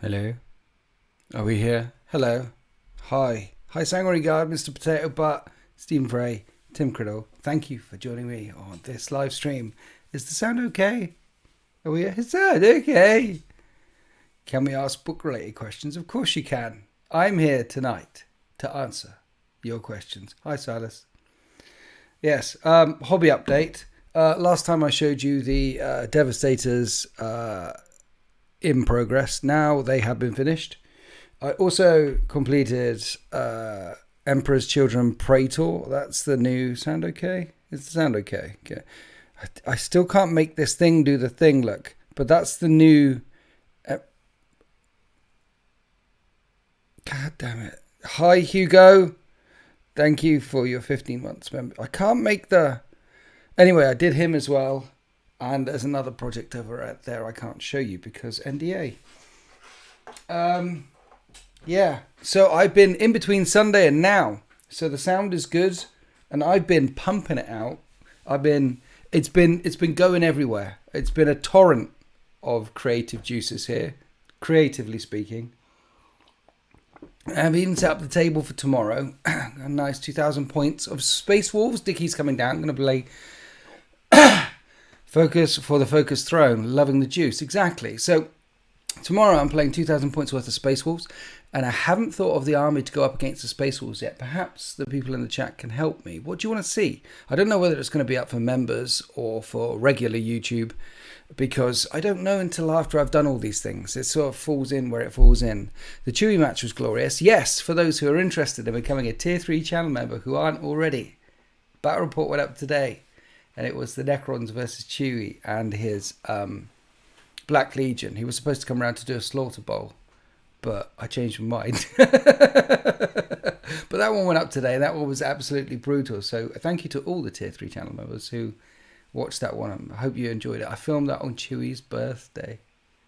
Hello. Are we here? Hello. Hi. Hi, Sanguinary Guard, Mr. Potato Butt, Stephen Frey, Tim Criddle. Thank you for joining me on this live stream. Is the sound okay? Are we? Is the sound okay? Can we ask book-related questions? Of course you can. I'm here tonight to answer your questions. Hi, Silas. Yes, hobby update. Last time I showed you the Devastators in progress. Now they have been finished. I also completed Emperor's Children Praetor. That's the new... Sound okay? Is the sound okay? Okay. I still can't make this thing do the thing, look. But that's the new... God damn it. Hi, Hugo. Thank you for your 15 months member. I can't make the... Anyway, I did him as well. And there's another project over there I can't show you because NDA. Yeah. So I've been in between Sunday and now. So the sound is good. And I've been pumping it out. It's been going everywhere. It's been a torrent of creative juices here. Creatively speaking. I've even set up the table for tomorrow. A nice 2,000 points of Space Wolves. Dickie's coming down. I'm going to play Focus for the Focus Throne. Loving the juice. Exactly. So tomorrow I'm playing 2,000 points worth of Space Wolves. And I haven't thought of the army to go up against the Space Wolves yet. Perhaps the people in the chat can help me. What do you want to see? I don't know whether it's going to be up for members or for regular YouTube. Because I don't know until after I've done all these things. It sort of falls in where it falls in. The Chewie match was glorious. Yes, for those who are interested in becoming a Tier 3 channel member who aren't already. Battle report went up today. And it was the Necrons versus Chewie and his Black Legion. He was supposed to come around to do a Slaughter Bowl. But I changed my mind. But that one went up today. That one was absolutely brutal. So thank you to all the Tier 3 channel members who watched that one. I hope you enjoyed it. I filmed that on Chewie's birthday.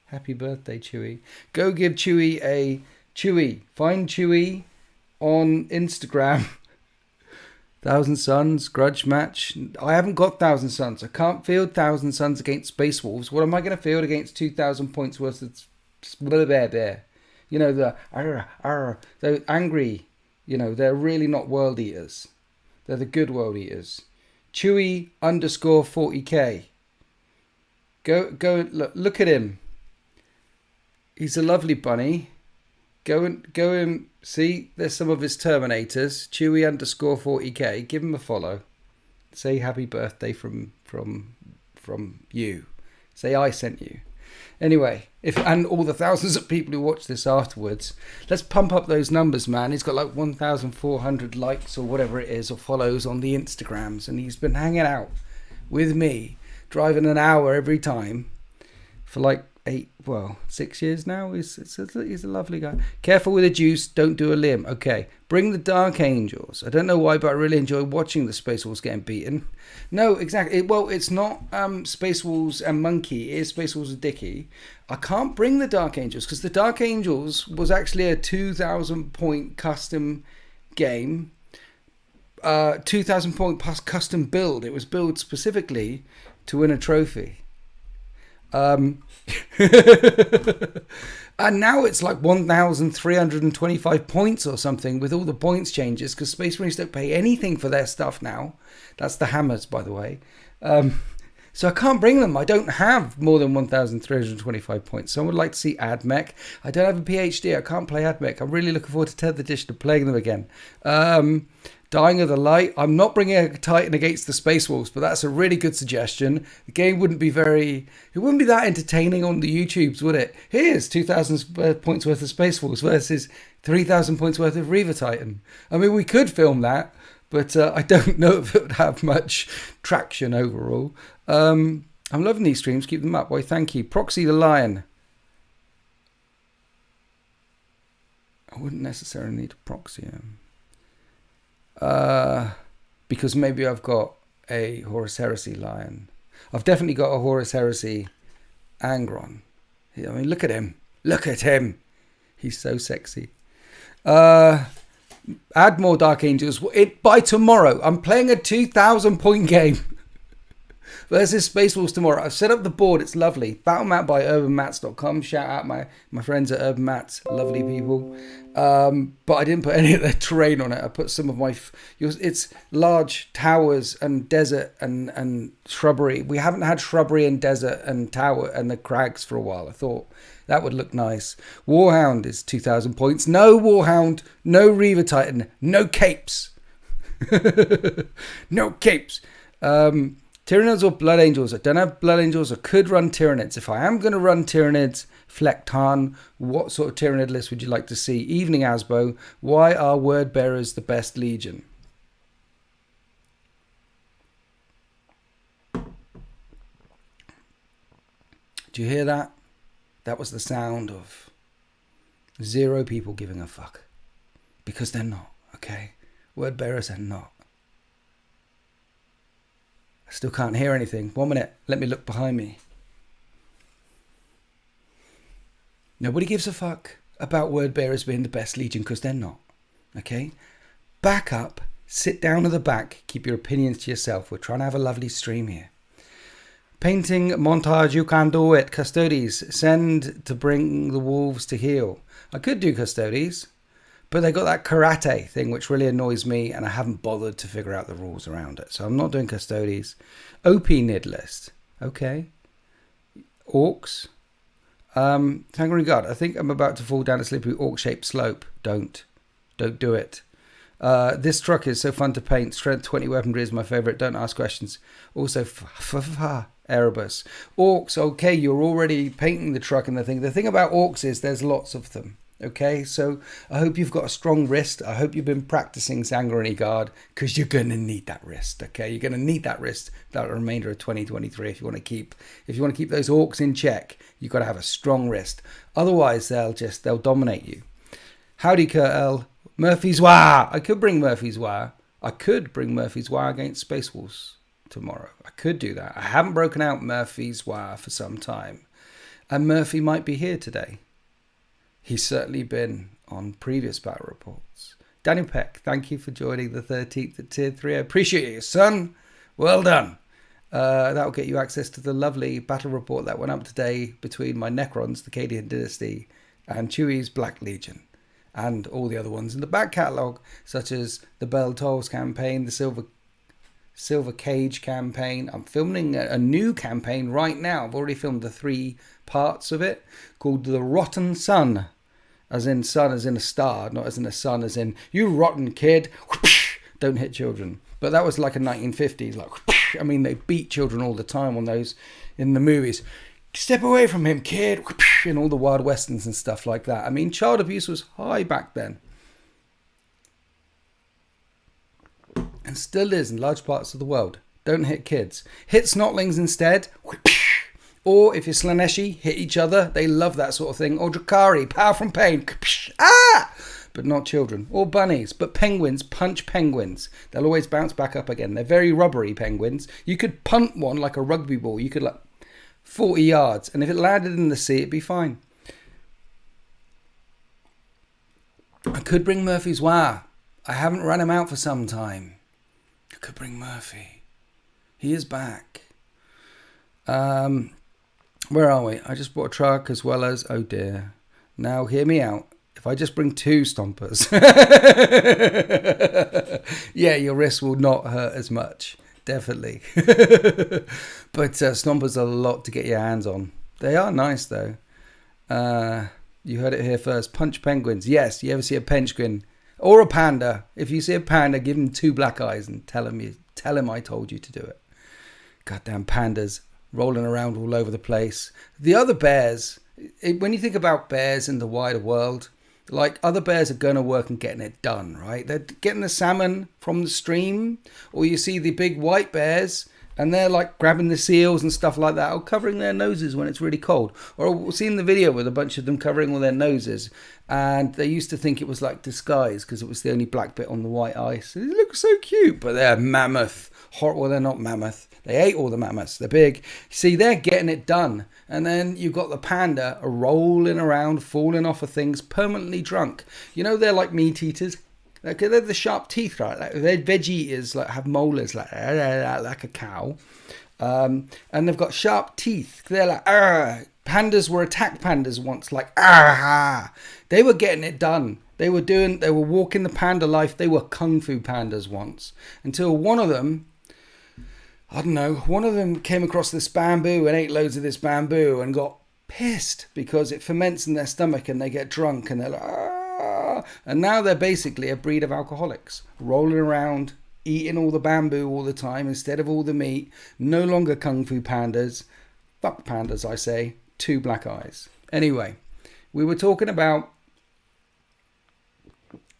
Happy birthday, Chewie. Go give Chewie a... Chewie. Find Chewie on Instagram. Thousand Suns, grudge match. I haven't got Thousand Suns. I can't field Thousand Suns against Space Wolves. What am I going to field against 2,000 points worth of... There. You know, they're angry. You know, they're really not world eaters. They're the good world eaters. Chewie _40k. Go look at him. He's a lovely bunny. Go and see. There's some of his Terminators. Chewie _40k. Give him a follow. Say happy birthday from you. Say I sent you. Anyway, and all the thousands of people who watch this afterwards, let's pump up those numbers, man. He's got like 1,400 likes or whatever it is, or follows on the Instagrams, and he's been hanging out with me, driving an hour every time for like 6 years now. He's a lovely guy. Careful with the juice, don't do a limb. Okay, bring the Dark Angels. I don't know why, but I really enjoy watching the Space Wolves getting beaten. No, exactly. It's not Space Wolves and Monkey. It is Space Wolves and Dickie. I can't bring the Dark Angels because the Dark Angels was actually a 2,000 point custom game. 2,000 point plus custom build. It was built specifically to win a trophy. And now it's like 1,325 points or something with all the points changes because Space Marines don't pay anything for their stuff now. That's the hammers, by the way. So I can't bring them. I don't have more than 1,325 points. Someone would like to see AdMech. I don't have a PhD. I can't play AdMech. I'm really looking forward to 10th edition of playing them again. Dying of the Light. I'm not bringing a Titan against the Space Wolves, but that's a really good suggestion. The game wouldn't be that entertaining on the YouTubes, would it? Here's 2,000 points worth of Space Wolves versus 3,000 points worth of Reaver Titan. I mean, we could film that, but I don't know if it would have much traction overall. I'm loving these streams. Keep them up. Why, thank you. Proxy the Lion. I wouldn't necessarily need to proxy him. Because maybe I've got a Horus Heresy Lion. I've definitely got a Horus Heresy Angron. I mean, look at him. Look at him. He's so sexy. Add more Dark Angels. By tomorrow, I'm playing a 2,000 point game. versus Space Wolves tomorrow. I've set up the board. It's lovely. Battle map by urbanmats.com. Shout out my friends at Urban Mats. Lovely people. But I didn't put any of the terrain on it. I put some of my... It's large towers and desert and shrubbery. We haven't had shrubbery and desert and tower and the crags for a while. I thought that would look nice. Warhound is 2,000 points. No Warhound. No Reaver Titan. No capes. No capes. Tyranids or Blood Angels? I don't have Blood Angels. I could run Tyranids. If I am going to run Tyranids, Flecktarn, what sort of Tyranid list would you like to see? Evening Asbo, why are Word Bearers the best legion? Do you hear that? That was the sound of 0 people giving a fuck. Because they're not, okay? Word Bearers are not. I still can't hear anything. 1 minute. Let me look behind me. Nobody gives a fuck about Word Bearers being the best legion because they're not. Okay? Back up. Sit down at the back. Keep your opinions to yourself. We're trying to have a lovely stream here. Painting montage. You can do it. Custodes. Send to bring the wolves to heal. I could do Custodes. But they got that karate thing, which really annoys me, and I haven't bothered to figure out the rules around it. So I'm not doing Custodes. OP Nid list. Okay. Orcs. Tangering God. I think I'm about to fall down a slippery orc-shaped slope. Don't do it. This truck is so fun to paint. Strength 20 weaponry is my favourite. Don't ask questions. Also, Erebus. Orcs, okay, you're already painting the truck and the thing. The thing about orcs is there's lots of them. Okay, so I hope you've got a strong wrist. I hope you've been practicing Sangharani Guard because you're going to need that wrist. Okay, you're going to need that wrist that remainder of 2023 if you want to keep those orcs in check. You've got to have a strong wrist. Otherwise, they'll dominate you. Howdy, Kurt L. Murphy's War. I could bring Murphy's War. Against Space Wolves tomorrow. I could do that. I haven't broken out Murphy's War for some time, and Murphy might be here today. He's certainly been on previous battle reports. Daniel Peck, thank you for joining the 13th at Tier 3. I appreciate you, son. Well done. That'll get you access to the lovely battle report that went up today between my Necrons, the Cadian Dynasty, and Chewie's Black Legion, and all the other ones in the back catalogue, such as the Bell Tolls campaign, the Silver Cage campaign. I'm filming a new campaign right now. I've already filmed the 3 parts of it, called The Rotten Sun, as in sun as in a star, not as in a sun as in you rotten kid, don't hit children. But that was like a 1950s, like, I mean, they beat children all the time on those in the movies. Step away from him, kid, in all the Wild Westerns and stuff like that. I mean, child abuse was high back then, and still is in large parts of the world. Don't hit kids. Hit snotlings instead. Or if you're Slaneshi, hit each other. They love that sort of thing. Or Drakari, power from pain. But not children. Or bunnies. But penguins, punch penguins. They'll always bounce back up again. They're very rubbery penguins. You could punt one like a rugby ball. You could 40 yards. And if it landed in the sea, it'd be fine. I could bring Murphy's War. I haven't run him out for some time. I could bring Murphy. He is back. Where are we? I just bought a truck as well as... Oh dear. Now hear me out. If I just bring 2 stompers... yeah, your wrist will not hurt as much. Definitely. But stompers are a lot to get your hands on. They are nice though. You heard it here first. Punch penguins. Yes, you ever see a penguin or a panda? If you see a panda, give him 2 black eyes and tell him I told you to do it. Goddamn pandas rolling around all over the place. The other bears, when you think about bears in the wider world, like other bears are going to work and getting it done, right? They're getting the salmon from the stream, or you see the big white bears and they're like grabbing the seals and stuff like that, or covering their noses when it's really cold. Or we've seen the video with a bunch of them covering all their noses, and they used to think it was like disguise because it was the only black bit on the white ice. It looks so cute, but they're mammoth. Well, they're not mammoth. They ate all the mammoths. They're big. See, they're getting it done. And then you've got the panda rolling around, falling off of things, permanently drunk. You know, they're like meat eaters. They're the sharp teeth, right? Like, they're veg eaters, like have molars like a cow. And they've got sharp teeth. They're like, argh. Pandas were attack pandas once, like, ah. They were getting it done. They were walking the panda life. They were kung fu pandas once. Until one of them came across this bamboo and ate loads of this bamboo and got pissed because it ferments in their stomach and they get drunk and they're like, ah. And now they're basically a breed of alcoholics, rolling around, eating all the bamboo all the time instead of all the meat. No longer kung fu pandas. Fuck pandas, I say. 2 black eyes. Anyway, we were talking about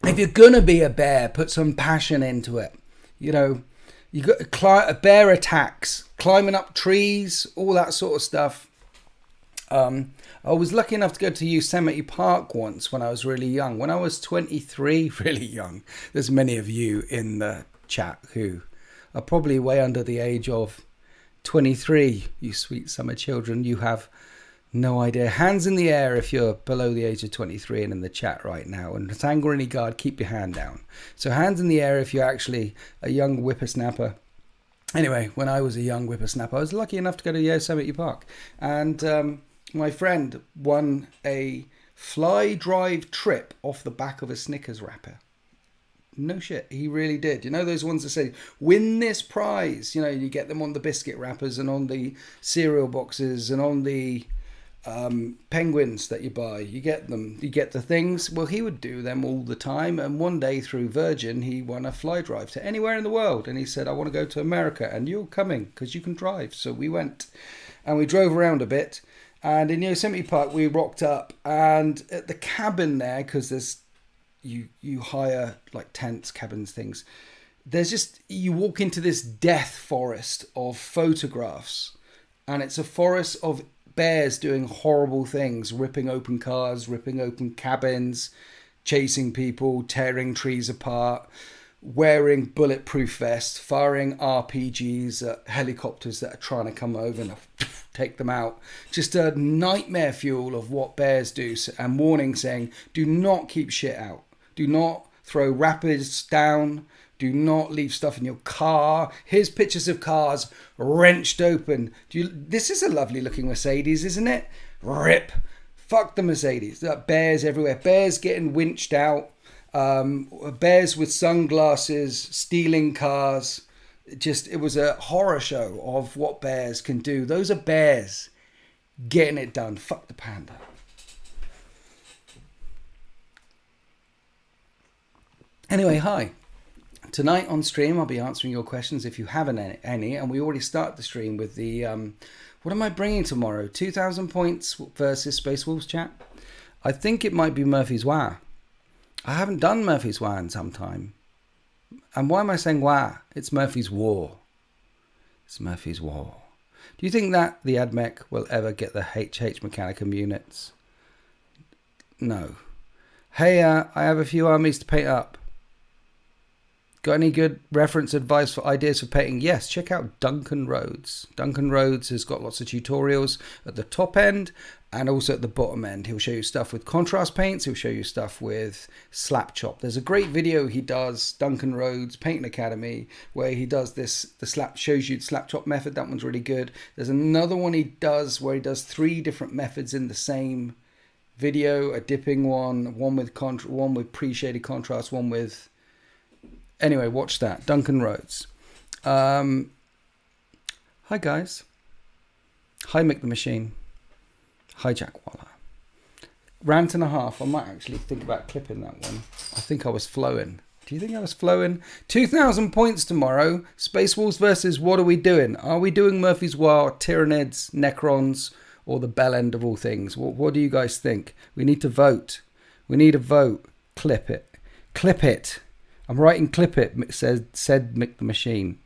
if you're gonna be a bear, put some passion into it. You know, you got bear attacks, climbing up trees, all that sort of stuff. I was lucky enough to go to Yosemite Park once when I was really young. When I was 23, really young. There's many of you in the chat who are probably way under the age of 23. You sweet summer children, you have no idea. Hands in the air if you're below the age of 23 and in the chat right now. And Sanguinary Guard, keep your hand down. So hands in the air if you're actually a young whippersnapper. Anyway, when I was a young whippersnapper, I was lucky enough to go to Yosemite Park. And my friend won a fly drive trip off the back of a Snickers wrapper. No shit, he really did. You know those ones that say, win this prize? You know, you get them on the biscuit wrappers and on the cereal boxes and on the penguins that you buy. You get them, you get the things. Well, he would do them all the time, and one day through Virgin he won a fly drive to anywhere in the world, and he said, I want to go to America and you're coming because you can drive. So we went and we drove around a bit, and in Yosemite Park we rocked up, and at the cabin there, because there's you hire like tents, cabins, things, there's just, you walk into this death forest of photographs, and it's a forest of bears doing horrible things, ripping open cars, ripping open cabins, chasing people, tearing trees apart, wearing bulletproof vests, firing RPGs at helicopters that are trying to come over and take them out. Just a nightmare fuel of what bears do, and warning saying, do not keep shit out. Do not throw wrappers down. Do not leave stuff in your car. Here's pictures of cars wrenched open. This is a lovely looking Mercedes, isn't it? Rip. Fuck the Mercedes. There are bears everywhere. Bears getting winched out. Bears with sunglasses, stealing cars. It was a horror show of what bears can do. Those are bears getting it done. Fuck the panda. Anyway, hi. Tonight on stream, I'll be answering your questions if you have any. And we already started the stream with the, what am I bringing tomorrow? 2,000 points versus Space Wolves chat? I think it might be Murphy's Wah. I haven't done Murphy's Wah in some time. And why am I saying Wah? It's Murphy's War. It's Murphy's War. Do you think that the AdMech will ever get the HH Mechanicum units? No. Hey, I have a few armies to paint up. Got any good reference advice for ideas for painting? Yes, check out Duncan Rhodes. Duncan Rhodes has got lots of tutorials at the top end and also at the bottom end. He'll show you stuff with contrast paints. He'll show you stuff with slap chop. There's a great video he does, Duncan Rhodes Painting Academy, where he does shows you the slap chop method. That one's really good. There's another one he does where he does 3 different methods in the same video, a dipping one with pre-shaded contrast, one with... Anyway, watch that. Duncan Rhodes. Hi, guys. Hi, Mick the Machine. Hi, Jack Waller. Rant and a half. I might actually think about clipping that one. I think I was flowing. Do you think I was flowing? 2,000 points tomorrow. Space Wolves versus what are we doing? Are we doing Murphy's War, Tyranids, Necrons, or the bell end of all things? What do you guys think? We need to vote. We need a vote. Clip it. Clip it. I'm writing clip it, said Mick the Machine.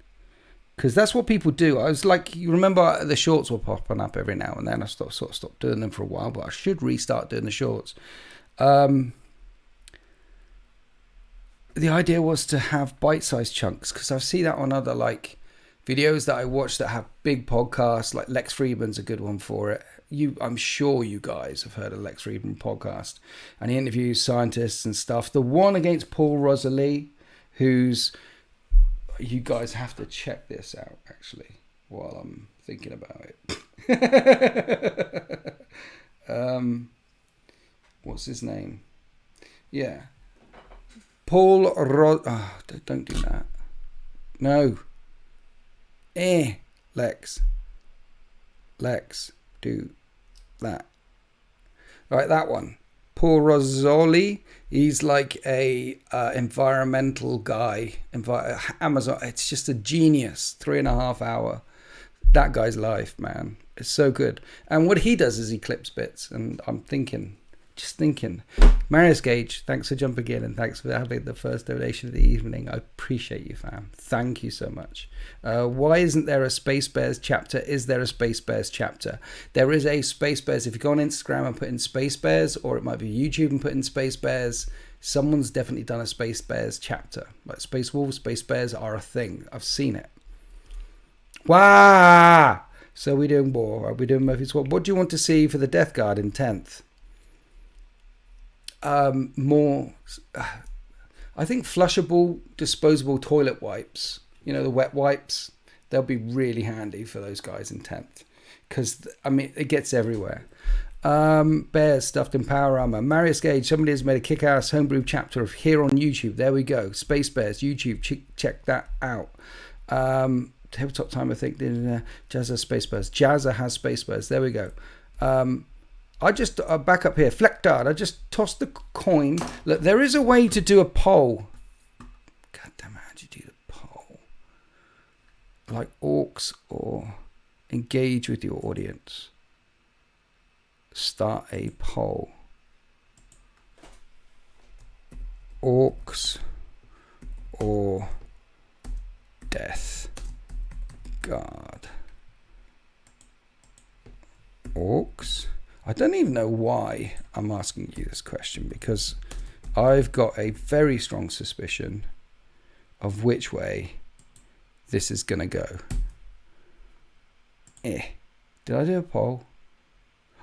Because that's what people do. I was like, you remember the shorts were popping up every now and then. I sort of stopped doing them for a while, but I should restart doing the shorts. The idea was to have bite-sized chunks, because I see that on other like videos that I watch that have big podcasts, like Lex Friedman's a good one for it. I'm sure you guys have heard of Lex Friedman podcast, and he interviews scientists and stuff. The one against Paul Rosalie, you guys have to check this out actually. while I'm thinking about it. What's his name? Yeah. Paul don't do that. No. Lex, do that. Right, that one. Paul Rozzoli. He's like a environmental guy. Amazon. It's just a genius. 3.5 hour. That guy's life, man. It's so good. And what he does is he clips bits. And I'm thinking. Marius Gage, thanks for jumping in and thanks for having the first donation of the evening. I appreciate you, fam. Thank you so much. Why isn't there a Space Bears chapter? Is there a Space Bears chapter? There is a Space Bears. If you go on Instagram and put in Space Bears, or it might be YouTube and put in Space Bears, someone's definitely done a Space Bears chapter. Like Space Wolves, Space Bears are a thing. I've seen it. Wow! So we're doing war. We're doing Murphy's War. What do you want to see for the Death Guard in 10th? More, I think flushable, disposable toilet wipes. You know, the wet wipes. They'll be really handy for those guys in 10th. Because, I mean, it gets everywhere. Bears stuffed in power armor. Marius Gage, somebody has made a kick-ass homebrew chapter of here on YouTube. There we go. Space Bears, YouTube. Check that out. Tabletop Time, I think. Jazza Space Bears. Jazza has Space Bears. There we go. I just, back up here, Fleckdard, I just tossed the coin. Look, there is a way to do a poll. God damn it, how do you do the poll? Like orcs or engage with your audience. Start a poll. Orcs or Death Guard. Orcs. I don't even know why I'm asking you this question, because I've got a very strong suspicion of which way this is going to go. Did I do a poll?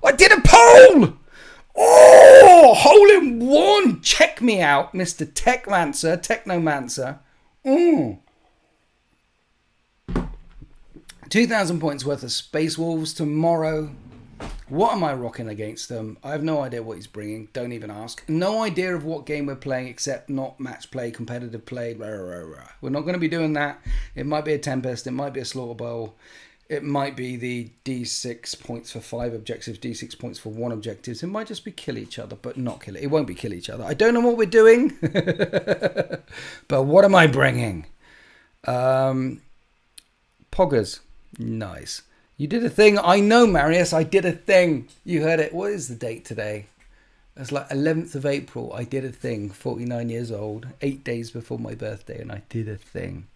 I did a poll! Oh, hole in one! Check me out, Mr. Technomancer. 2,000 points worth of Space Wolves tomorrow. What am I rocking against them? I have no idea what he's bringing. Don't even ask. No idea of what game we're playing, except not match play, competitive play. We're not going to be doing that. It might be a Tempest. It might be a Slaughter Bowl. It might be the D6 points for 5 objectives, D6 points for 1 objectives. It might just be kill each other, but not kill it. It won't be kill each other. I don't know what we're doing. But what am I bringing? Poggers. Nice. You did a thing. I know, Marius. I did a thing. You heard it. What is the date today? It's like 11th of April. I did a thing. 49 years old. 8 days before my birthday. And I did a thing.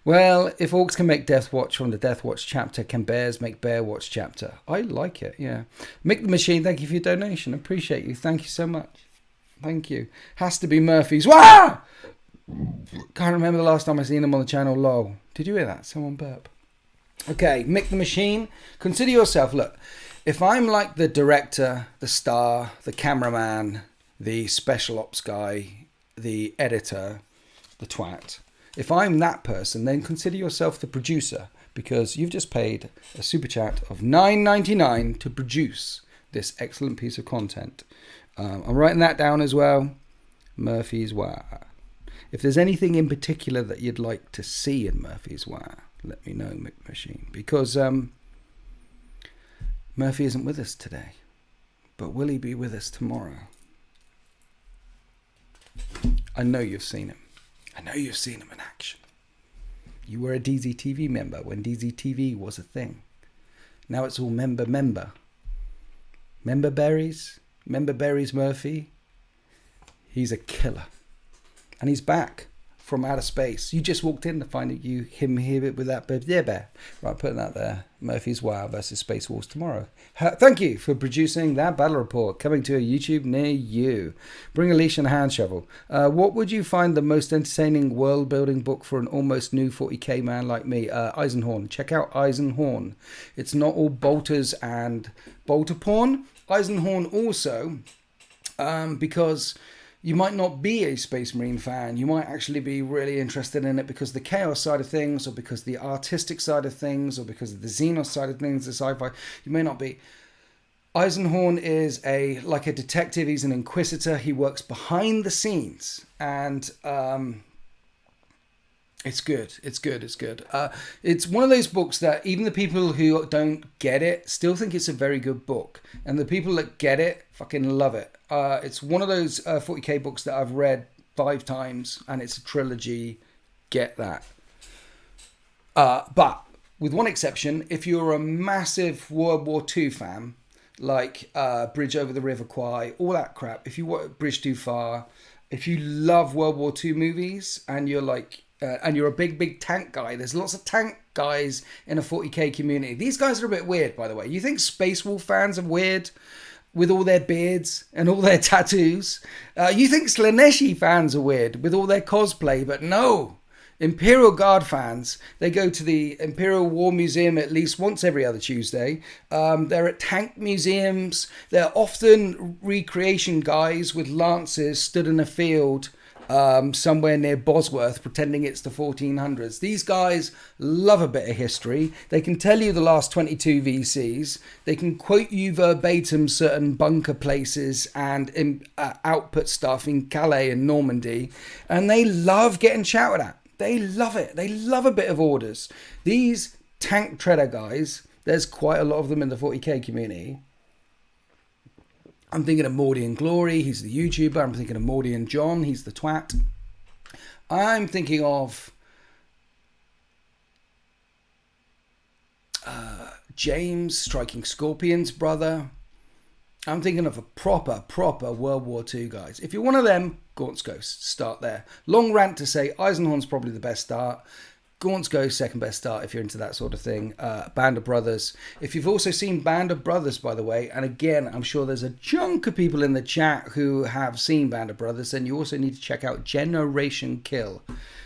Well, if orcs can make Death Watch from the Death Watch chapter, can bears make Bear Watch chapter? I like it, yeah. Mick the Machine, thank you for your donation. Appreciate you. Thank you so much. Thank you. Has to be Murphy's. Wah! Can't remember the last time I seen them on the channel. Lol. Did you hear that? Someone burp. Okay, Mick the Machine. Consider yourself, look, if I'm like the director, the star, the cameraman, the special ops guy, the editor, the twat, if I'm that person, then consider yourself the producer, because you've just paid a super chat of $9.99 to produce this excellent piece of content. I'm writing that down as well. Murphy's Wah. If there's anything in particular that you'd like to see in Murphy's Wah, let me know, Mick Machine, because Murphy isn't with us today, but will he be with us tomorrow? I know you've seen him. I know you've seen him in action. You were a DZTV member when DZTV was a thing. Now it's all member. Member Berries Murphy. He's a killer. And he's back from outer space. You just walked in to find him here with that bear. Right, putting that there. Murphy's Wow versus Space Wars tomorrow. Thank you for producing that battle report, coming to a YouTube near you. Bring a leash and a hand shovel. What would you find the most entertaining world building book for an almost new 40k man like me? Eisenhorn. Check out Eisenhorn. It's not all bolters and bolter porn. Eisenhorn also, because You might not be a Space Marine fan. You might actually be really interested in it because the chaos side of things, or because the artistic side of things, or because of the Xenos side of things, the sci-fi. You may not be. Eisenhorn is like a detective. He's an Inquisitor. He works behind the scenes, and it's good. It's good. It's good. It's one of those books that even the people who don't get it still think it's a very good book, and the people that get it fucking love it. It's one of those 40k books that I've read 5 times, and it's a trilogy. Get that. But with one exception, if you're a massive World War II fan, like Bridge Over the River Kwai, all that crap, if you want Bridge Too Far, if you love World War II movies, and you're like, and you're a big tank guy, there's lots of tank guys in a 40k community. These guys are a bit weird, by the way. You think Space Wolf fans are weird with all their beards and all their tattoos? You think Slaneshi fans are weird with all their cosplay, but no. Imperial Guard fans, they go to the Imperial War Museum at least once every other Tuesday. They're at tank museums. They're often recreation guys with lances stood in a field somewhere near Bosworth pretending it's the 1400s. These guys love a bit of history. They can tell you the last 22 VCs. They can quote you verbatim certain bunker places and output stuff in Calais and Normandy. And they love getting shouted at. They love it. They love a bit of orders. These tank treader guys, there's quite a lot of them in the 40k community. I'm thinking of Mordy and Glory. He's the YouTuber. I'm thinking of Mordy and John. He's the twat. I'm thinking of James, Striking Scorpion's brother. I'm thinking of a proper World War II guys. If you're one of them, Gaunt's Ghost, start there. Long rant to say Eisenhorn's probably the best start. Gaunt's Ghost, second best start if you're into that sort of thing. Band of Brothers. If you've also seen Band of Brothers, by the way, and again, I'm sure there's a chunk of people in the chat who have seen Band of Brothers, then you also need to check out Generation Kill,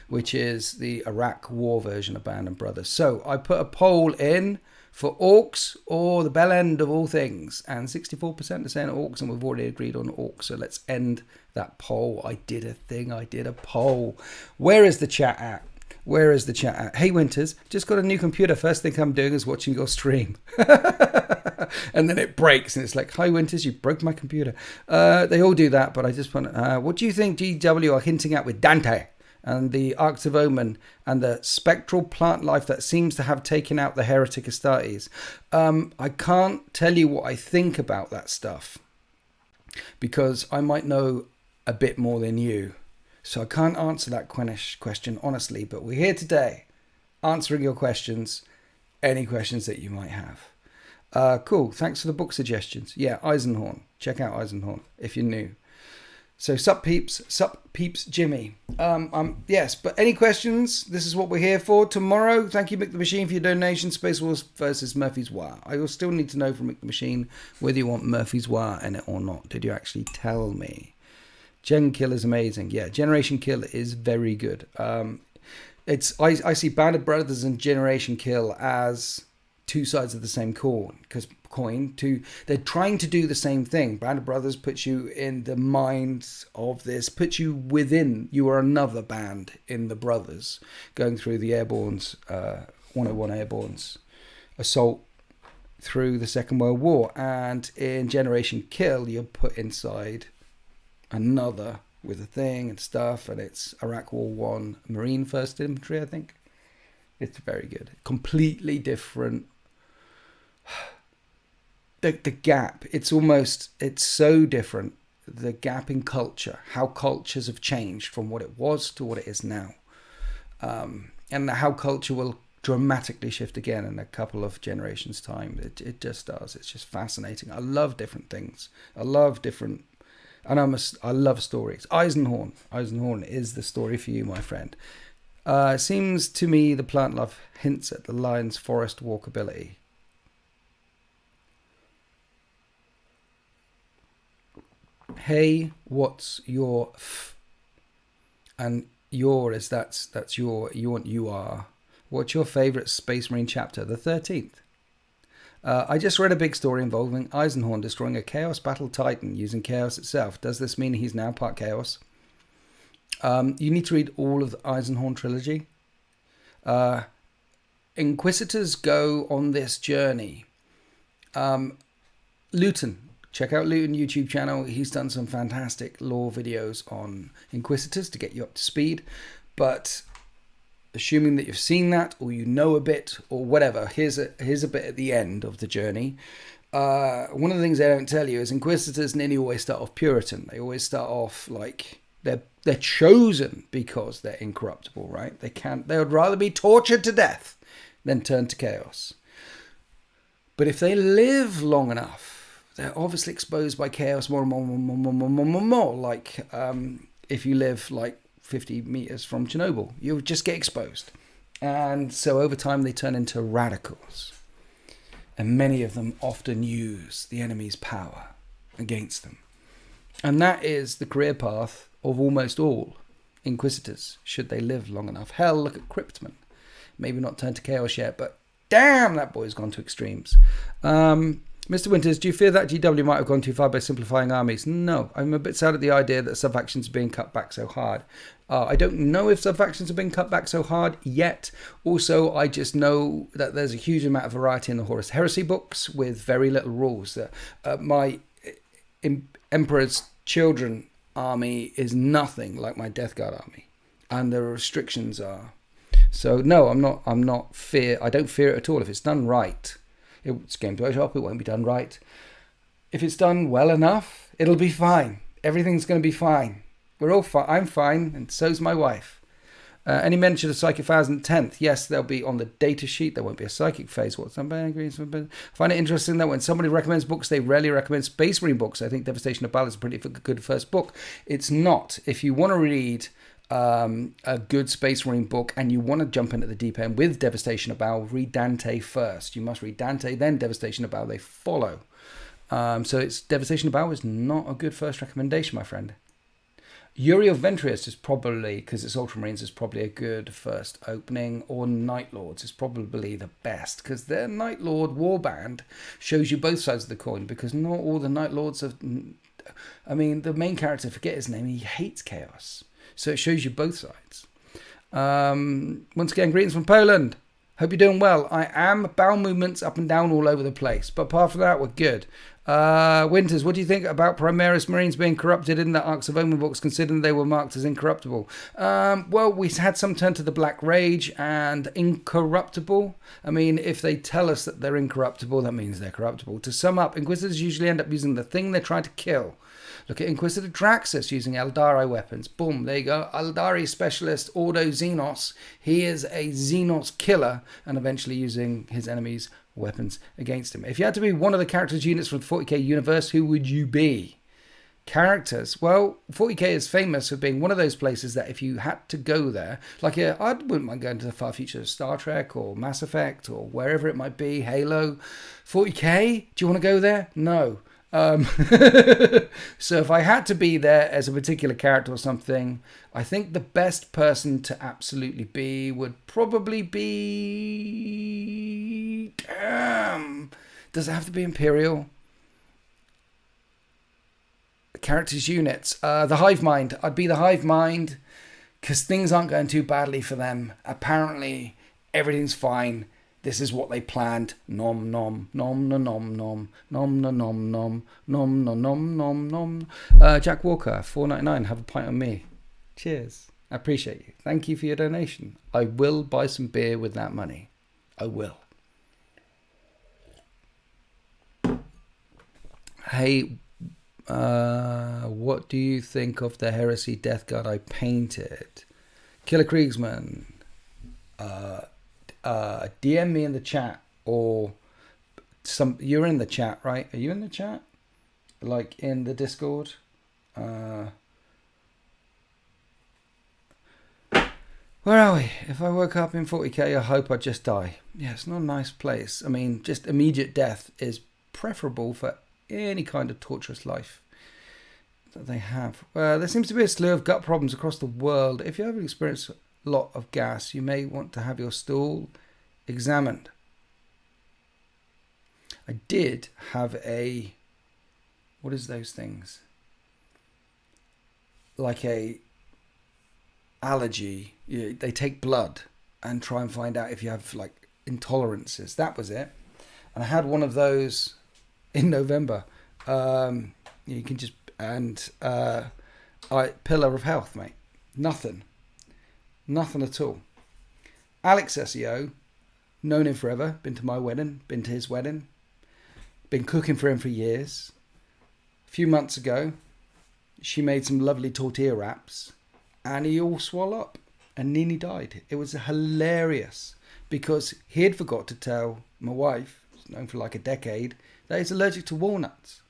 which is the Iraq War version of Band of Brothers. So I put a poll in for orcs or the bell end of all things, and 64% are saying orcs, and we've already agreed on orcs, so let's end that poll. I did a poll. Where is the chat at? Where is the chat at? Hey Winters, just got a new computer. First thing I'm doing is watching your stream. And then it breaks and it's like, hi Winters, you broke my computer. They all do that, but I just want to, what do you think GW are hinting at with Dante and the Arcs of Omen and the spectral plant life that seems to have taken out the heretic Astartes? I can't tell you what I think about that stuff because I might know a bit more than you. So I can't answer that question honestly, but we're here today answering your questions, any questions that you might have. Cool. Thanks for the book suggestions. Yeah, Eisenhorn. Check out Eisenhorn if you're new. So sup peeps Jimmy. Yes, but any questions? This is what we're here for. Tomorrow, thank you Mick the Machine for your donation. Space Wars versus Murphy's War. I will still need to know from Mick the Machine whether you want Murphy's War in it or not. Did you actually tell me? Gen Kill is amazing. Yeah, Generation Kill is very good. I see Band of Brothers and Generation Kill as two sides of the same coin. They're trying to do the same thing. Band of Brothers puts you in the mind of this, puts you within. You are another band in the Brothers, going through the Airborne's 101 Airborne's assault through the Second World War, and in Generation Kill, you're put inside another with a thing and stuff, and it's Iraq War 1 Marine 1st Infantry, I think. It's very good. Completely different. The gap, it's so different. The gap in culture, how cultures have changed from what it was to what it is now. And how culture will dramatically shift again in a couple of generations' time. It just does. It's just fascinating. I love different things. I love stories. Eisenhorn is the story for you, my friend. Seems to me the plant life hints at the lion's forest walkability. Hey, what's your and your is that's your you want you are. What's your favourite Space Marine chapter? The 13th. I just read a big story involving Eisenhorn destroying a Chaos Battle Titan using Chaos itself. Does this mean he's now part Chaos? You need to read all of the Eisenhorn trilogy. Inquisitors go on this journey. Luton. Check out Luton YouTube channel. He's done some fantastic lore videos on Inquisitors to get you up to speed. But assuming that you've seen that or you know a bit or whatever, here's a bit at the end of the journey. One of the things they don't tell you is Inquisitors nearly always start off Puritan. They always start off like they're chosen because they're incorruptible, right? They would rather be tortured to death than turn to chaos. But if they live long enough, they're obviously exposed by chaos more and more. Like if you live like 50 meters from Chernobyl, you'll just get exposed. And so over time they turn into radicals. And many of them often use the enemy's power against them. And that is the career path of almost all Inquisitors, should they live long enough. Hell, look at Cryptman. Maybe not turned to chaos yet, but damn, that boy's gone to extremes. Mr. Winters, do you fear that GW might have gone too far by simplifying armies? No, I'm a bit sad at the idea that sub-factions are being cut back so hard. I don't know if sub-factions have been cut back so hard yet. Also, I just know that there's a huge amount of variety in the Horus Heresy books with very little rules. My Emperor's Children army is nothing like my Death Guard army, and the restrictions are. So no, I don't fear it at all if it's done right. It's Games Workshop, it won't be done right. If it's done well enough, it'll be fine. Everything's going to be fine. We're all fine. I'm fine, and so's my wife. Any mention of Psychic Phase on the 10th? Yes, they'll be on the data sheet. There won't be a Psychic Phase. I find it interesting that when somebody recommends books, they rarely recommend Space Marine books. I think Devastation of Battle is a pretty good first book. It's not. If you want to read a good Space Marine book and you want to jump into the deep end with Devastation of Battle, read Dante first. You must read Dante, then Devastation of Battle. They follow. So it's Devastation of Battle is not a good first recommendation, my friend. Yuri of Ventrius is probably, because it's Ultramarines, is probably a good first opening, or Night Lords is probably the best, because their Night Lord warband shows you both sides of the coin, because not all the Night Lords have... I mean, the main character, forget his name, he hates chaos. So it shows you both sides. Once again, greetings from Poland. Hope you're doing well. I am. Bowel movements up and down all over the place. But apart from that, we're good. Winters, what do you think about Primaris Marines being corrupted in the Arcs of Omen books, considering they were marked as incorruptible? Well, we had some turn to the Black Rage and incorruptible. I mean, if they tell us that they're incorruptible, that means they're corruptible. To sum up, Inquisitors usually end up using the thing they're trying to kill. Look at Inquisitor Draxus using Eldari weapons. Boom, there you go. Eldari specialist Ordo Xenos. He is a Xenos killer and eventually using his enemies' weapons against him. If you had to be one of the characters units from the 40k universe, who would you be? Characters. Well, 40k is famous for being one of those places that if you had to go there, like I wouldn't mind going to the far future of Star Trek or Mass Effect or wherever it might be, Halo. 40k? Do you want to go there? No. So if I had to be there as a particular character or something, I think the best person to absolutely be would probably be... Damn. Does it have to be Imperial? Characters units. The Hive Mind. I'd be the Hive Mind because things aren't going too badly for them. Apparently, everything's fine. This is what they planned. Nom nom nom nom nom nom nom nom nom nom nom nom nom nom nom. Jack Walker, $4.99. Have a pint on me. Cheers. I appreciate you. Thank you for your donation. I will buy some beer with that money. I will. Hey, what do you think of the Heresy Death Guard I painted? Killer Kriegsman. DM me in the chat or you're in the chat, right? Are you in the chat? Like in the Discord? Where are we? If I woke up in 40k, I hope I'd just die. Yeah, it's not a nice place. I mean, just immediate death is preferable for any kind of torturous life that they have. There seems to be a slew of gut problems across the world. If you haven't experienced lot of gas, you may want to have your stool examined. I did have a, what is those things? Like a allergy. They take blood and try and find out if you have like intolerances. That was it. And I had one of those in November. You can just, and pillar of health, mate. Nothing at all. Alex SEO, known him forever, been to my wedding, been to his wedding, been cooking for him for years. A few months ago, she made some lovely tortilla wraps and he all swelled up and nearly died. It was hilarious because he had forgot to tell my wife, who's known for like a decade, that he's allergic to walnuts.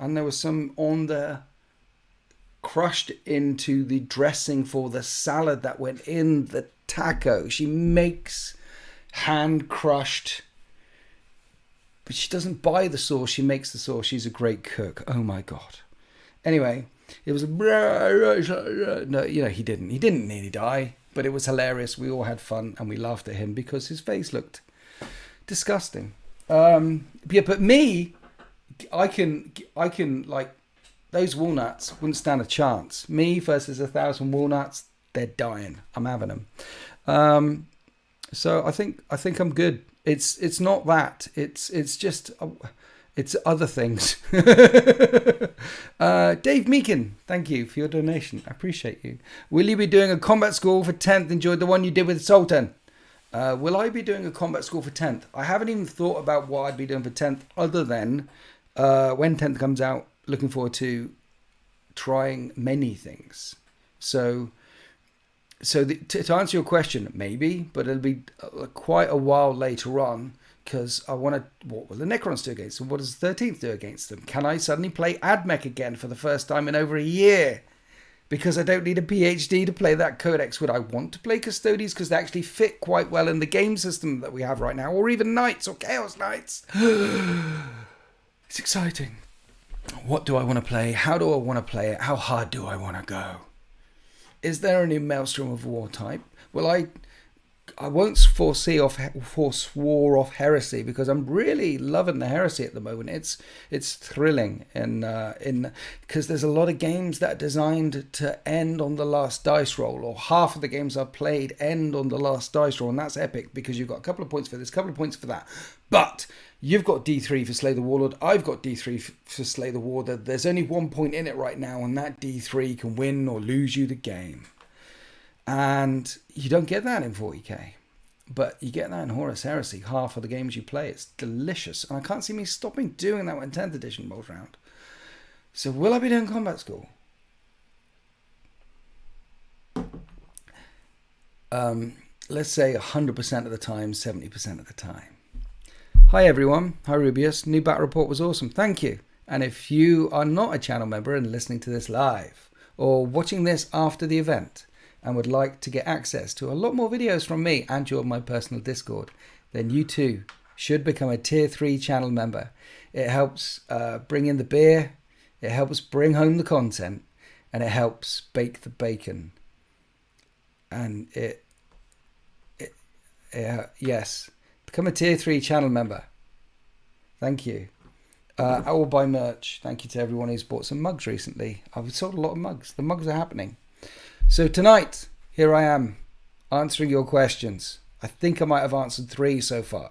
And there was some on there crushed into the dressing for the salad that went in the taco. She makes hand crushed, but she doesn't buy the sauce. She makes the sauce. She's a great cook. Oh my God. Anyway, it was no, he didn't nearly die, but it was hilarious. We all had fun and we laughed at him because his face looked disgusting. But me, I can like, those walnuts wouldn't stand a chance. Me versus 1,000 walnuts, they're dying. I'm having them. So I think I'm good. It's not that. It's just it's other things. Dave Meakin, thank you for your donation. I appreciate you. Will you be doing a combat school for 10th? Enjoyed the one you did with Sultan. Will I be doing a combat school for 10th? I haven't even thought about what I'd be doing for 10th, other than when 10th comes out. Looking forward to trying many things. So to answer your question, maybe, but it'll be quite a while later on, because I want to, what will the Necrons do against them? What does the 13th do against them? Can I suddenly play AdMech again for the first time in over a year? Because I don't need a PhD to play that codex. Would I want to play Custodies because they actually fit quite well in the game system that we have right now, or even Knights or Chaos Knights? It's exciting. What do I want to play? How do I want to play it? How hard do I want to go? Is there a new Maelstrom of War type? Well, I won't forswore off Heresy, because I'm really loving the Heresy at the moment. It's thrilling, and because there's a lot of games that are designed to end on the last dice roll, or half of the games I've played end on the last dice roll, and that's epic because you've got a couple of points for this, couple of points for that. But you've got D3 for Slay the Warlord. I've got D3 for Slay the Warlord. There's only 1 point in it right now, and that D3 can win or lose you the game. And you don't get that in 40k. But you get that in Horus Heresy. Half of the games you play, it's delicious. And I can't see me stopping doing that when 10th edition rolls around. So will I be doing combat school? Let's say 100% of the time, 70% of the time. Hi everyone, hi Rubius. New battle report was awesome, thank you. And if you are not a channel member and listening to this live, or watching this after the event, and would like to get access to a lot more videos from me and join my personal Discord, then you too should become a tier 3 channel member. It helps bring in the beer, it helps bring home the content, and it helps bake the bacon. And yes, become a tier 3 channel member. Thank you. I will buy merch. Thank you to everyone who's bought some mugs recently. I've sold a lot of mugs. The mugs are happening. So tonight, here I am, answering your questions. I think I might have answered 3 so far.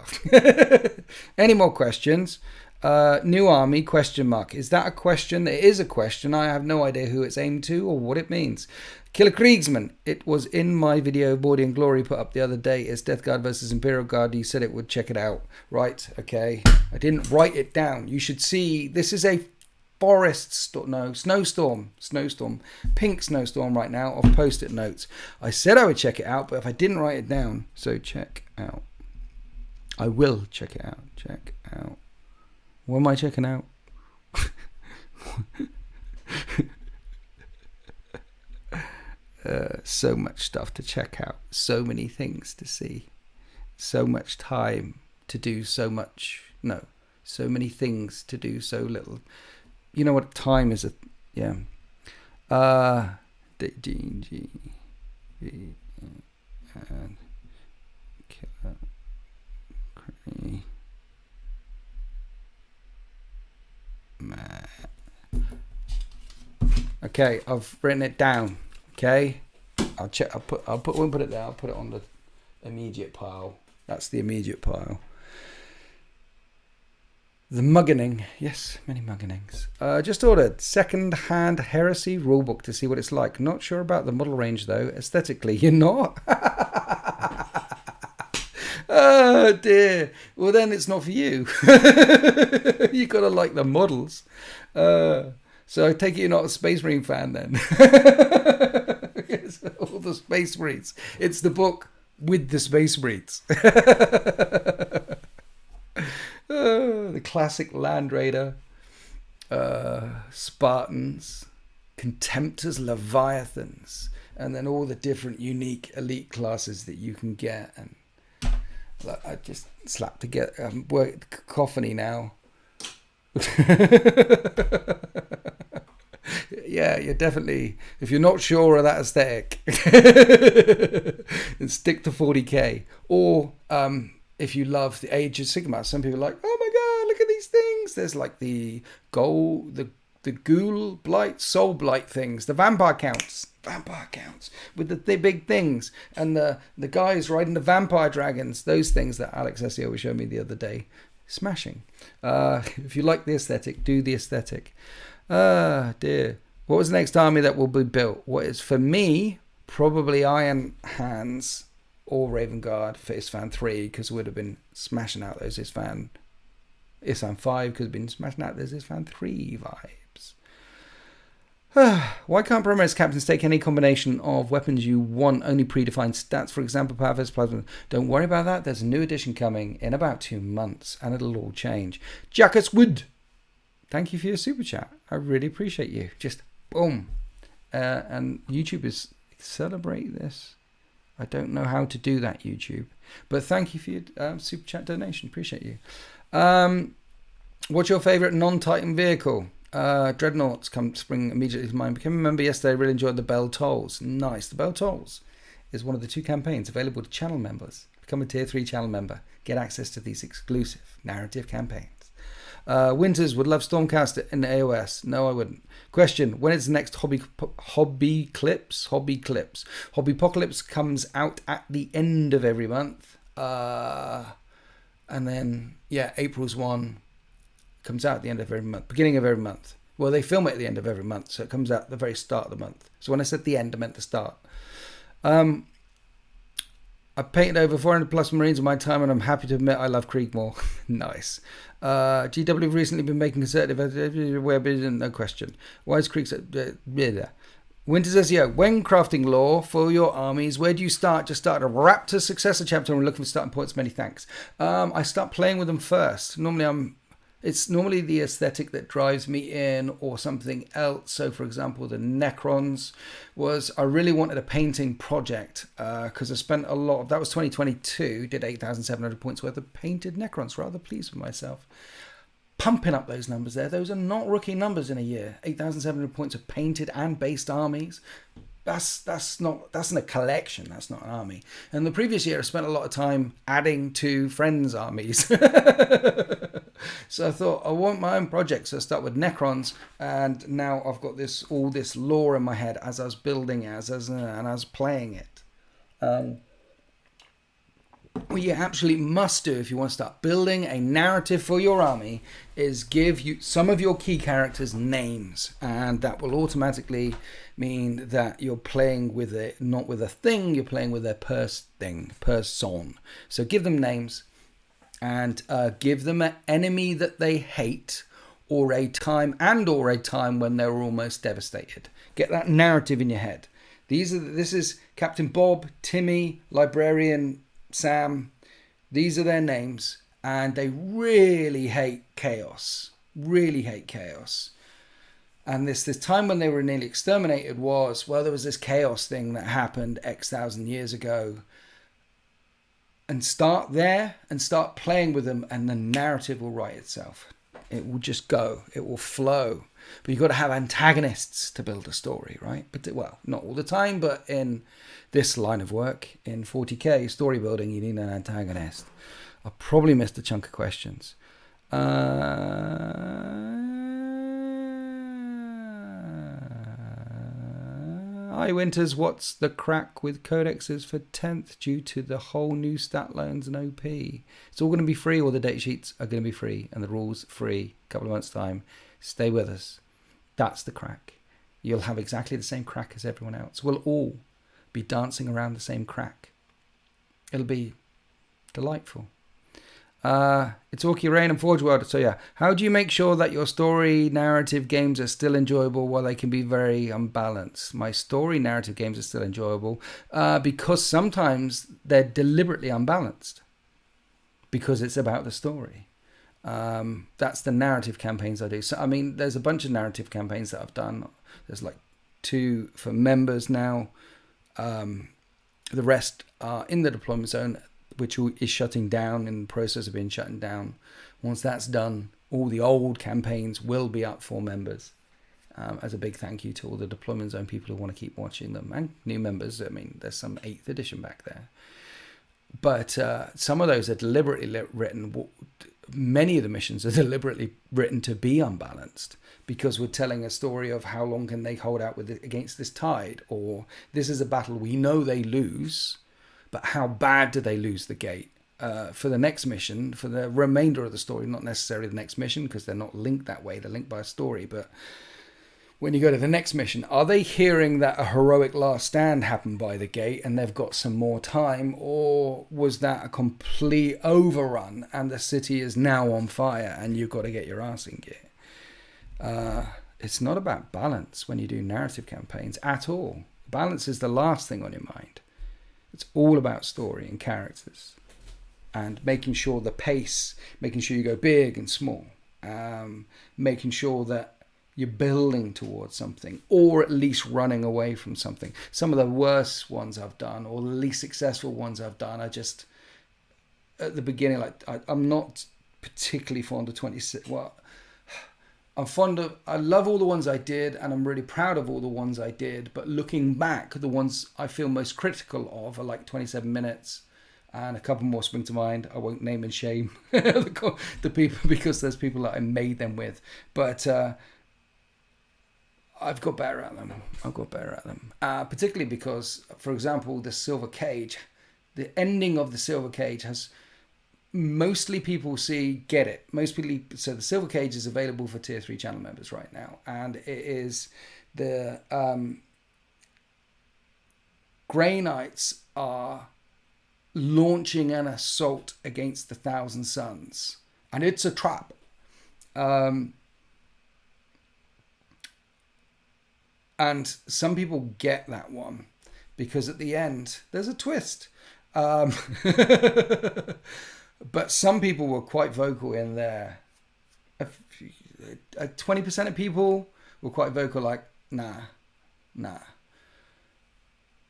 Any more questions? New army, question mark. Is that a question? It is a question. I have no idea who it's aimed to or what it means. Killer Kriegsman. It was in my video Bawdy and Glory put up the other day. It's Death Guard versus Imperial Guard. You said it would. Check it out. Right, okay. I didn't write it down. You should see. This is a snowstorm, pink snowstorm right now of post-it notes. I said I would check it out, but if I didn't write it down, so check out. I will check it out. Check out. What am I checking out? So much stuff to check out. So many things to see. So much time to do so much. No. So many things to do so little. You know what time is? Yeah. D-G-V and Killer Okay, I've written it down. Okay, I'll check. Won't put it there. I'll put it on the immediate pile. That's the immediate pile. The muggening. Yes, many muggenings. Just ordered second-hand Heresy rulebook to see what it's like. Not sure about the model range, though. Aesthetically, you're not? Oh, dear. Well, then it's not for you. You got to like the models. So I take it you're not a Space Marine fan, then. All the Space Marines. It's the book with the Space Marines. The classic Land Raider, Spartans, Contemptors, Leviathans, and then all the different unique elite classes that you can get. And I just slapped together. I'm working cacophony now. Yeah, you're definitely, if you're not sure of that aesthetic, then stick to 40k. Or if you love the Age of Sigmar, some people are like, oh my god, look at these things. There's like the ghoul blight, soul blight things, the vampire counts with the big things, and the guys riding the vampire dragons, those things that Alex Essio showed me the other day. Smashing. If you like the aesthetic, do the aesthetic. Dear. What was the next army that will be built? What is, for me, probably Iron Hands or Raven Guard for Isfan 3, because we would have been smashing out those Isfan 5, because we've been smashing out those Isfan 3 vibes. Why can't Promise captains take any combination of weapons you want, only predefined stats? For example, Power Fist Plasma. Don't worry about that. There's a new edition coming in about 2 months, and it'll all change. Jackus Wood, thank you for your super chat. I really appreciate you. Just boom. And YouTubers, celebrate this. I don't know how to do that, YouTube. But thank you for your super chat donation. Appreciate you. What's your favourite non-Titan vehicle? Dreadnoughts spring immediately to mind. Became a member yesterday. I really enjoyed the Bell Tolls. Nice. The Bell Tolls is one of the 2 campaigns available to channel members. Become a tier 3 channel member. Get access to these exclusive narrative campaigns. Winters would love Stormcast in the AOS. No, I wouldn't. Question: when is the next Hobby Clips? Hobbypocalypse comes out at the end of every month. And then, April's one comes out at the end of every month. Beginning of every month. Well, they film it at the end of every month, so it comes out at the very start of the month. So when I said the end, I meant the start. I painted over 400 plus Marines in my time, and I'm happy to admit I love Creekmore. Nice. GW have recently been making conservative web, no question. Why is Creek... Winter's SEO. When crafting lore for your armies, where do you start? Just start a Raptor Successor chapter and looking for starting points. Many thanks. I start playing with them first. It's normally the aesthetic that drives me in, or something else. So, for example, the Necrons I really wanted a painting project, because I spent a lot of, that was 2022, did 8,700 points worth of painted Necrons. Rather pleased with myself. Pumping up those numbers there. Those are not rookie numbers in a year. 8,700 points of painted and based armies. That's in a collection. That's not an army. And the previous year I spent a lot of time adding to friends' armies. So I thought I want my own project. So I start with Necrons, and now I've got all this lore in my head as I was building it, and I was playing it. What you absolutely must do if you want to start building a narrative for your army is give you some of your key characters names, and that will automatically mean that you're playing with it, not with a thing, you're playing with their person. So give them names, and give them an enemy that they hate, or a time when they're almost devastated. Get that narrative in your head. This is Captain Bob, Timmy, Librarian Sam. These are their names, and they really hate chaos. And this time when they were nearly exterminated there was this chaos thing that happened X thousand years ago. And start there and start playing with them, and the narrative will write itself. It will just go. It will flow. But you've got to have antagonists to build a story, right? But not all the time, but in this line of work, in 40k story building, you need an antagonist. I probably missed a chunk of questions. Hi Winters, what's the crack with codexes for 10th due to the whole new stat loans and OP? It's all going to be free. All the data sheets are going to be free and the rules free. A couple of months time. Stay with us. That's the crack. You'll have exactly the same crack as everyone else. We'll all be dancing around the same crack. It'll be delightful. It's Orky Rain and Forge World. So yeah, how do you make sure that your story narrative games are still enjoyable while they can be very unbalanced? My story narrative games are still enjoyable because sometimes they're deliberately unbalanced because it's about the story. That's the narrative campaigns I do. So I mean, there's a bunch of narrative campaigns that I've done. There's like 2 for members now. The rest are in the deployment zone, which is shutting down, in the process of being shut down. Once that's done, all the old campaigns will be up for members. As a big thank you to all the deployment zone people who want to keep watching them, and new members. I mean, there's some 8th edition back there. But some of those are deliberately written. Many of the missions are deliberately written to be unbalanced because we're telling a story of how long can they hold out against this tide, or this is a battle we know they lose, but how bad do they lose the gate? For the next mission, for the remainder of the story, not necessarily the next mission because they're not linked that way, they're linked by a story, but when you go to the next mission, are they hearing that a heroic last stand happened by the gate and they've got some more time, or was that a complete overrun and the city is now on fire and you've got to get your ass in gear? It's not about balance when you do narrative campaigns at all. Balance is the last thing on your mind. It's all about story and characters and making sure the pace, making sure you go big and small, making sure that you're building towards something, or at least running away from something. Some of the worst ones I've done, or the least successful ones I've done, are just at the beginning. Like I'm not particularly fond of 26. Well, I love all the ones I did, and I'm really proud of all the ones I did. But looking back, the ones I feel most critical of are like 27 minutes, and a couple more spring to mind. I won't name and shame the people because there's people that I made them with, but. I've got better at them. Particularly because, for example, the Silver Cage, the ending of the Silver Cage has mostly people get it. Most people, so the Silver Cage is available for tier 3 channel members right now, and it is the Grey Knights are launching an assault against the Thousand Suns, and it's a trap. And some people get that one because at the end there's a twist. But some people were quite vocal in there. 20% of people were quite vocal, like, nah.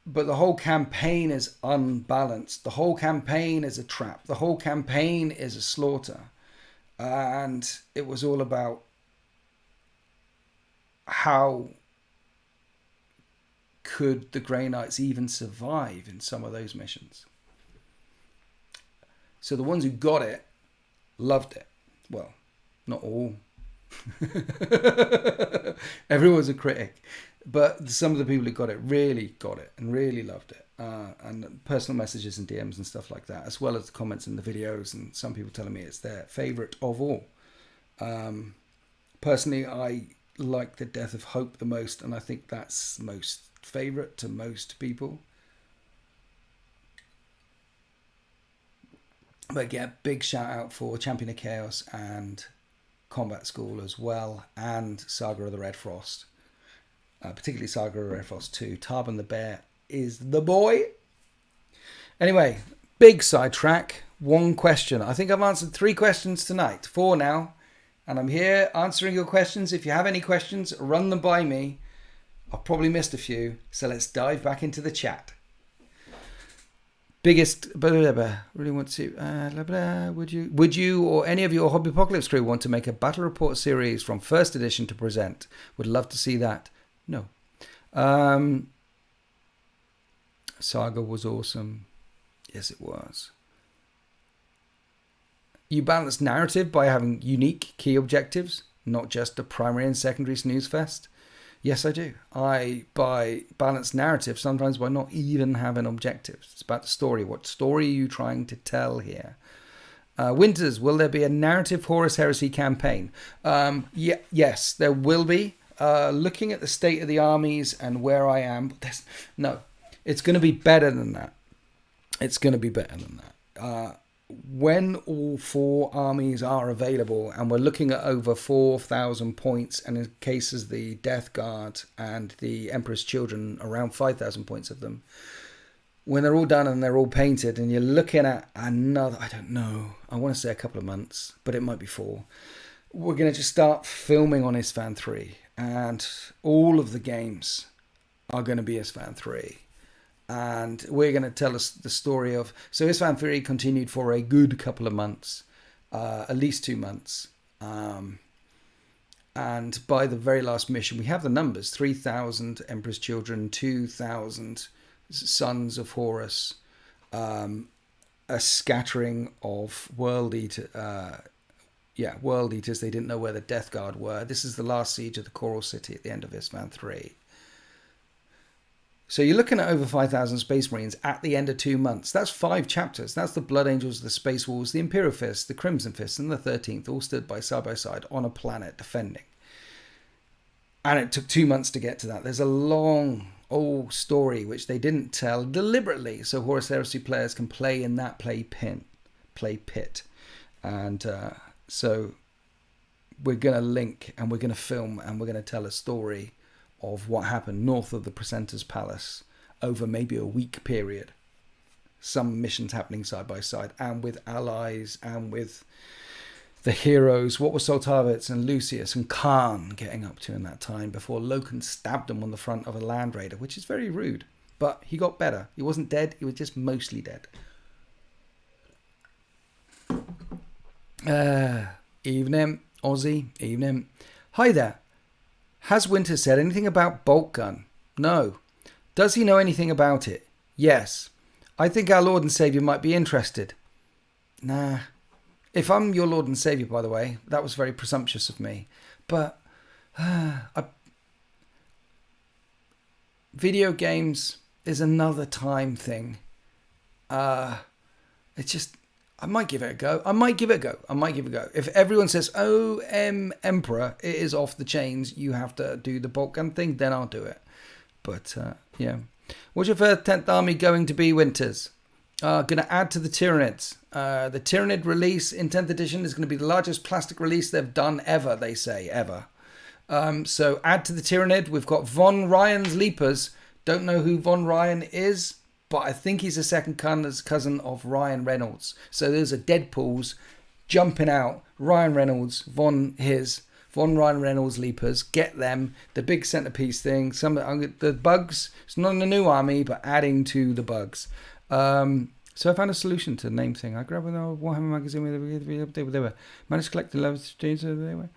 But the whole campaign is unbalanced. The whole campaign is a trap. The whole campaign is a slaughter. And it was all about how could the Grey Knights even survive in some of those missions. So the ones who got it loved it. Well, not all. Everyone's a critic. But some of the people who got it and really loved it. And personal messages and DMs and stuff like that, as well as the comments in the videos, and some people telling me it's their favourite of all. Personally, I like the Death of Hope the most, and I think that's most favourite to most people. But yeah, big shout out for Champion of Chaos and Combat School as well, and Saga of the Red Frost. Particularly Saga of the Red Frost 2. Tarban the Bear is the boy. Anyway, big sidetrack. One question. I think I've answered 3 questions tonight. 4 now. And I'm here answering your questions. If you have any questions, run them by me. I've probably missed a few. So let's dive back into the chat. Biggest, really want to, would you or any of your Hobby Apocalypse crew want to make a battle report series from first edition to present? Would love to see that. No. Saga was awesome. Yes, it was. You balance narrative by having unique key objectives, not just a primary and secondary snooze fest. Yes, I do. I buy balanced narrative sometimes by not even having objectives. It's about the story. What story are you trying to tell here? Winters, will there be a narrative Horus Heresy campaign? Yes, there will be. Looking at the state of the armies and where I am, no, it's going to be better than that. It's going to be better than that. When all 4 armies are available, and we're looking at over 4,000 points, and in cases the Death Guard and the Emperor's Children, around 5,000 points of them, when they're all done and they're all painted, and you're looking at another, I don't know, I want to say a couple of months, but it might be 4, we're going to just start filming on Isstvan 3, and all of the games are going to be Isstvan 3. And we're going to tell us the story of... So Isstvan 3 continued for a good couple of months, at least 2 months. And by the very last mission, we have the numbers: 3,000 Emperor's Children, 2,000 Sons of Horus, a scattering of World Eaters. World Eaters. They didn't know where the Death Guard were. This is the last siege of the Coral City at the end of Isstvan 3. So you're looking at over 5,000 Space Marines at the end of 2 months. That's 5 chapters. That's the Blood Angels, the Space Wolves, the Imperial Fists, the Crimson Fists, and the 13th, all stood by side on a planet defending. And it took 2 months to get to that. There's a long, old story which they didn't tell deliberately, so Horus Heresy players can play in that play pit. And so we're going to link, and we're going to film, and we're going to tell a story of what happened north of the Precentor's Palace over maybe a week period. Some missions happening side by side, and with allies, and with the heroes. What were Soltavitz and Lucius and Khan getting up to in that time before Loken stabbed them on the front of a Land Raider, which is very rude. But he got better. He wasn't dead, he was just mostly dead. Evening, Aussie, evening. Hi there. Has Winter said anything about bolt gun? No. Does he know anything about it? Yes. I think our Lord and Saviour might be interested. Nah. If I'm your Lord and Saviour, by the way, that was very presumptuous of me. But video games is another time thing. It's just... I might give it a go. If everyone says, "Oh, Emperor, it is off the chains, you have to do the bolt gun thing," then I'll do it. But, yeah. What's your first 10th army going to be, Winters? Going to add to the Tyranids. The Tyranid release in 10th edition is going to be the largest plastic release they've done ever, they say, ever. So add to the Tyranid. We've got Von Ryan's Leapers. Don't know who Von Ryan is, but I think he's a second cousin of Ryan Reynolds. So there's a Deadpool's jumping out. Ryan Reynolds, Von Ryan Reynolds Leapers. Get them. The big centerpiece thing. The bugs. It's not in the new army, but adding to the bugs. So I found a solution to the name thing. I grabbed an old Warhammer magazine with managed to collect the love.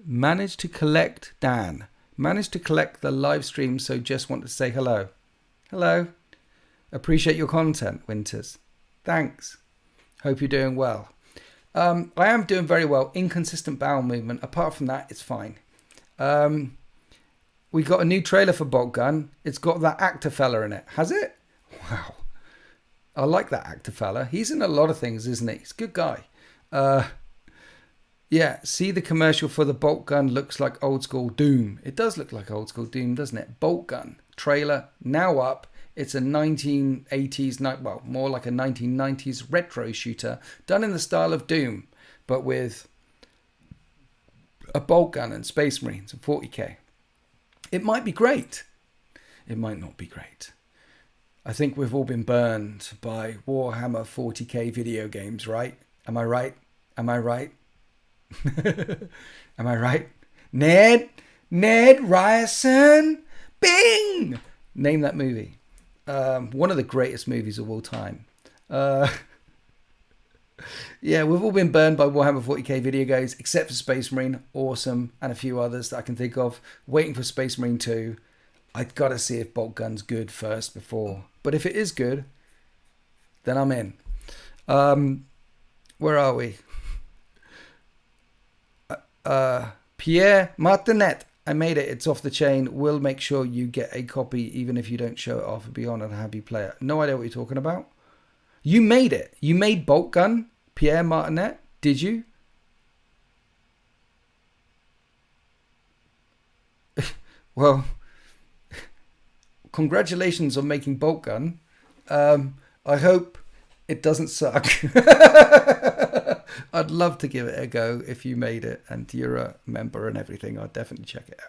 Managed to collect Dan. Managed to collect the live stream. So just want to say hello. Hello. Appreciate your content, Winters. Thanks. Hope you're doing well. I am doing very well. Inconsistent bowel movement. Apart from that, it's fine. We got a new trailer for Bolt Gun. It's got that actor fella in it. Has it? Wow. I like that actor fella. He's in a lot of things, isn't he? He's a good guy. Yeah, see the commercial for the Bolt Gun. Looks like old school Doom. It does look like old school Doom, doesn't it? Bolt Gun. Trailer now up. It's a 1980s, well, more like a 1990s retro shooter done in the style of Doom, but with a bolt gun and Space Marines and 40k. It might be great. It might not be great. I think we've all been burned by Warhammer 40k video games, right? Am I right? Am I right? Am I right? Ned Ryerson, Bing! Name that movie. One of the greatest movies of all time. Yeah, we've all been burned by Warhammer 40k video games, except for Space Marine, awesome, and a few others that I can think of. Waiting for Space Marine 2. I've got to see if Bolt Gun's good first before. But if it is good, then I'm in. Where are we? Pierre Martinet. I made it. It's off the chain. We'll make sure you get a copy, even if you don't show it off. I'll be honored to have you play it. No idea what you're talking about. You made it. You made Bolt Gun, Pierre Martinet. Did you? Well, congratulations on making Bolt Gun. I hope it doesn't suck. I'd love to give it a go if you made it and you're a member and everything. I'd definitely check it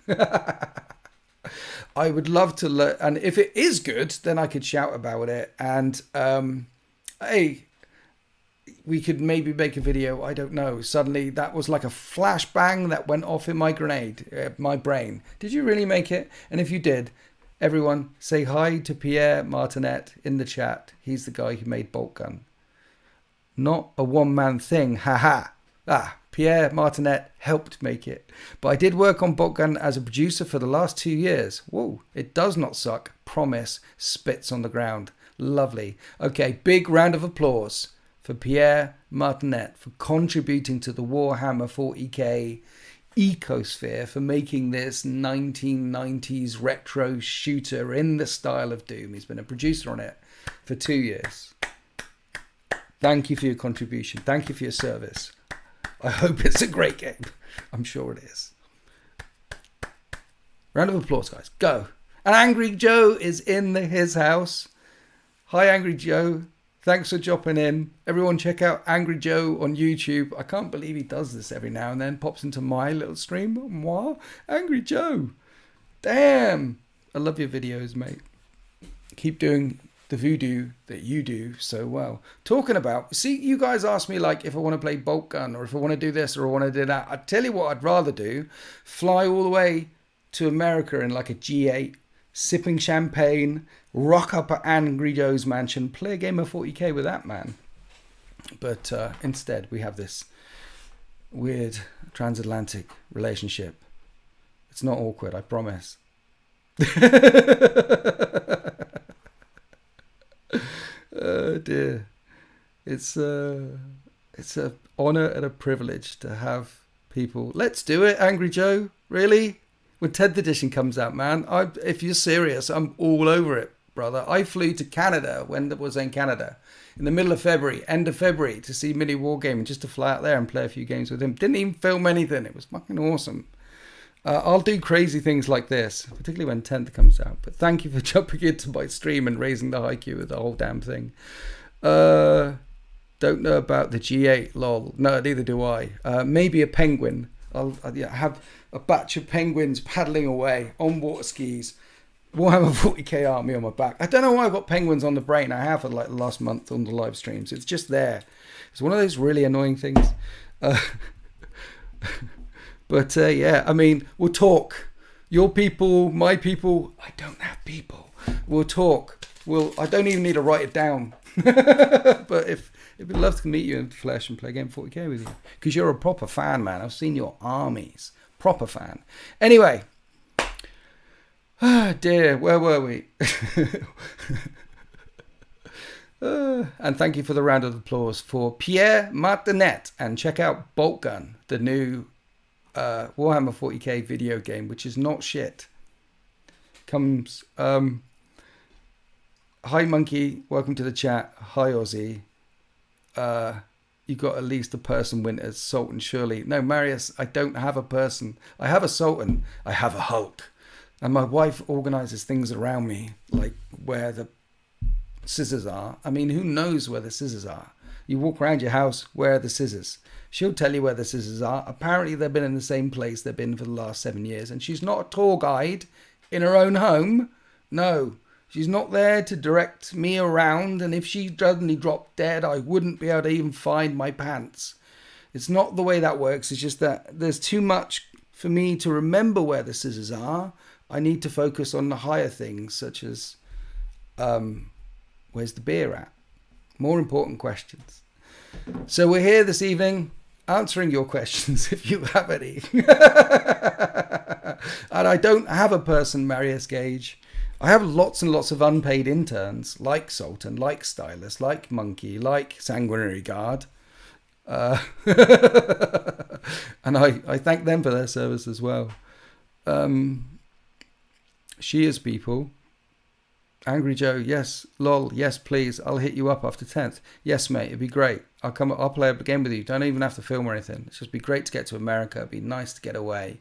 out. I would love to learn, and if it is good, then I could shout about it. And hey, we could maybe make a video. I don't know. Suddenly, that was like a flashbang that went off in my my brain. Did you really make it? And if you did, everyone say hi to Pierre Martinet in the chat. He's the guy who made Bolt Gun. Not a one-man thing. Haha. Pierre Martinet helped make it. But I did work on Bolt Gun as a producer for the last 2 years. Whoa, it does not suck. Promise. Spits on the ground. Lovely. Okay, big round of applause for Pierre Martinet for contributing to the Warhammer 40k ecosphere, for making this 1990s retro shooter in the style of Doom. He's been a producer on it for 2 years. Thank you for your contribution. Thank you for your service. I hope it's a great game. I'm sure it is. Round of applause, guys. Go. And Angry Joe is in his house. Hi, Angry Joe. Thanks for dropping in. Everyone check out Angry Joe on YouTube. I can't believe he does this every now and then. Pops into my little stream. Moi? Angry Joe. Damn. I love your videos, mate. Keep doing the voodoo that you do so well. Talking about, see, you guys ask me like if I want to play Bolt Gun or if I want to do this or I want to do that. I tell you what I'd rather do. Fly all the way to America in like a G8, sipping champagne, rock up at Angry Joe's mansion, play a game of 40k with that man. But instead we have this weird transatlantic relationship. It's not awkward, I promise. Oh dear. It's a honor and a privilege to have people. Let's do it, Angry Joe. Really? When 10th edition comes out, man, if you're serious, I'm all over it, brother. I flew to Canada when it was in Canada in the middle of February, end of February, to see Mini Wargaming, just to fly out there and play a few games with him. Didn't even film anything. It was fucking awesome. I'll do crazy things like this, particularly when 10th comes out. But thank you for jumping into my stream and raising the IQ with the whole damn thing. Don't know about the G8, lol. No, neither do I. Maybe a penguin. I'll have a batch of penguins paddling away on water skis. Warhammer 40k army on my back. I don't know why I've got penguins on the brain. I have for like the last month on the live streams. It's just there. It's one of those really annoying things. But yeah, I mean, we'll talk. Your people, my people. I don't have people. We'll talk. I don't even need to write it down. But if we'd love to meet you in flesh and play a game 40k with you, because you're a proper fan, man. I've seen your armies. Proper fan. Anyway. Ah, dear. Where were we? And thank you for the round of applause for Pierre Martinet. And check out Bolt Gun, the new Warhammer 40k video game, which is not shit. Comes hi Monkey, welcome to the chat. Hi Aussie. You got at least a person winters, Sultan surely. No, Marius, I don't have a person. I have a Sultan, I have a Hulk. And my wife organizes things around me, like where the scissors are. I mean, who knows where the scissors are? You walk around your house, where are the scissors? She'll tell you where the scissors are. Apparently they've been in the same place they've been for the last 7 years. And she's not a tour guide in her own home. No, she's not there to direct me around. And if she suddenly dropped dead, I wouldn't be able to even find my pants. It's not the way that works. It's just that there's too much for me to remember where the scissors are. I need to focus on the higher things, such as where's the beer at? More important questions. So we're here this evening answering your questions if you have any. And I don't have a person, Marius Gage. I have lots and lots of unpaid interns, like Sultan, like Stylus, like Monkey, like Sanguinary Guard. And I thank them for their service as well. She is people. Angry Joe, yes. Lol, yes, please. I'll hit you up after 10th. Yes, mate, it'd be great. I'll play a game with you. Don't even have to film or anything. It's just be great to get to America. It'd be nice to get away.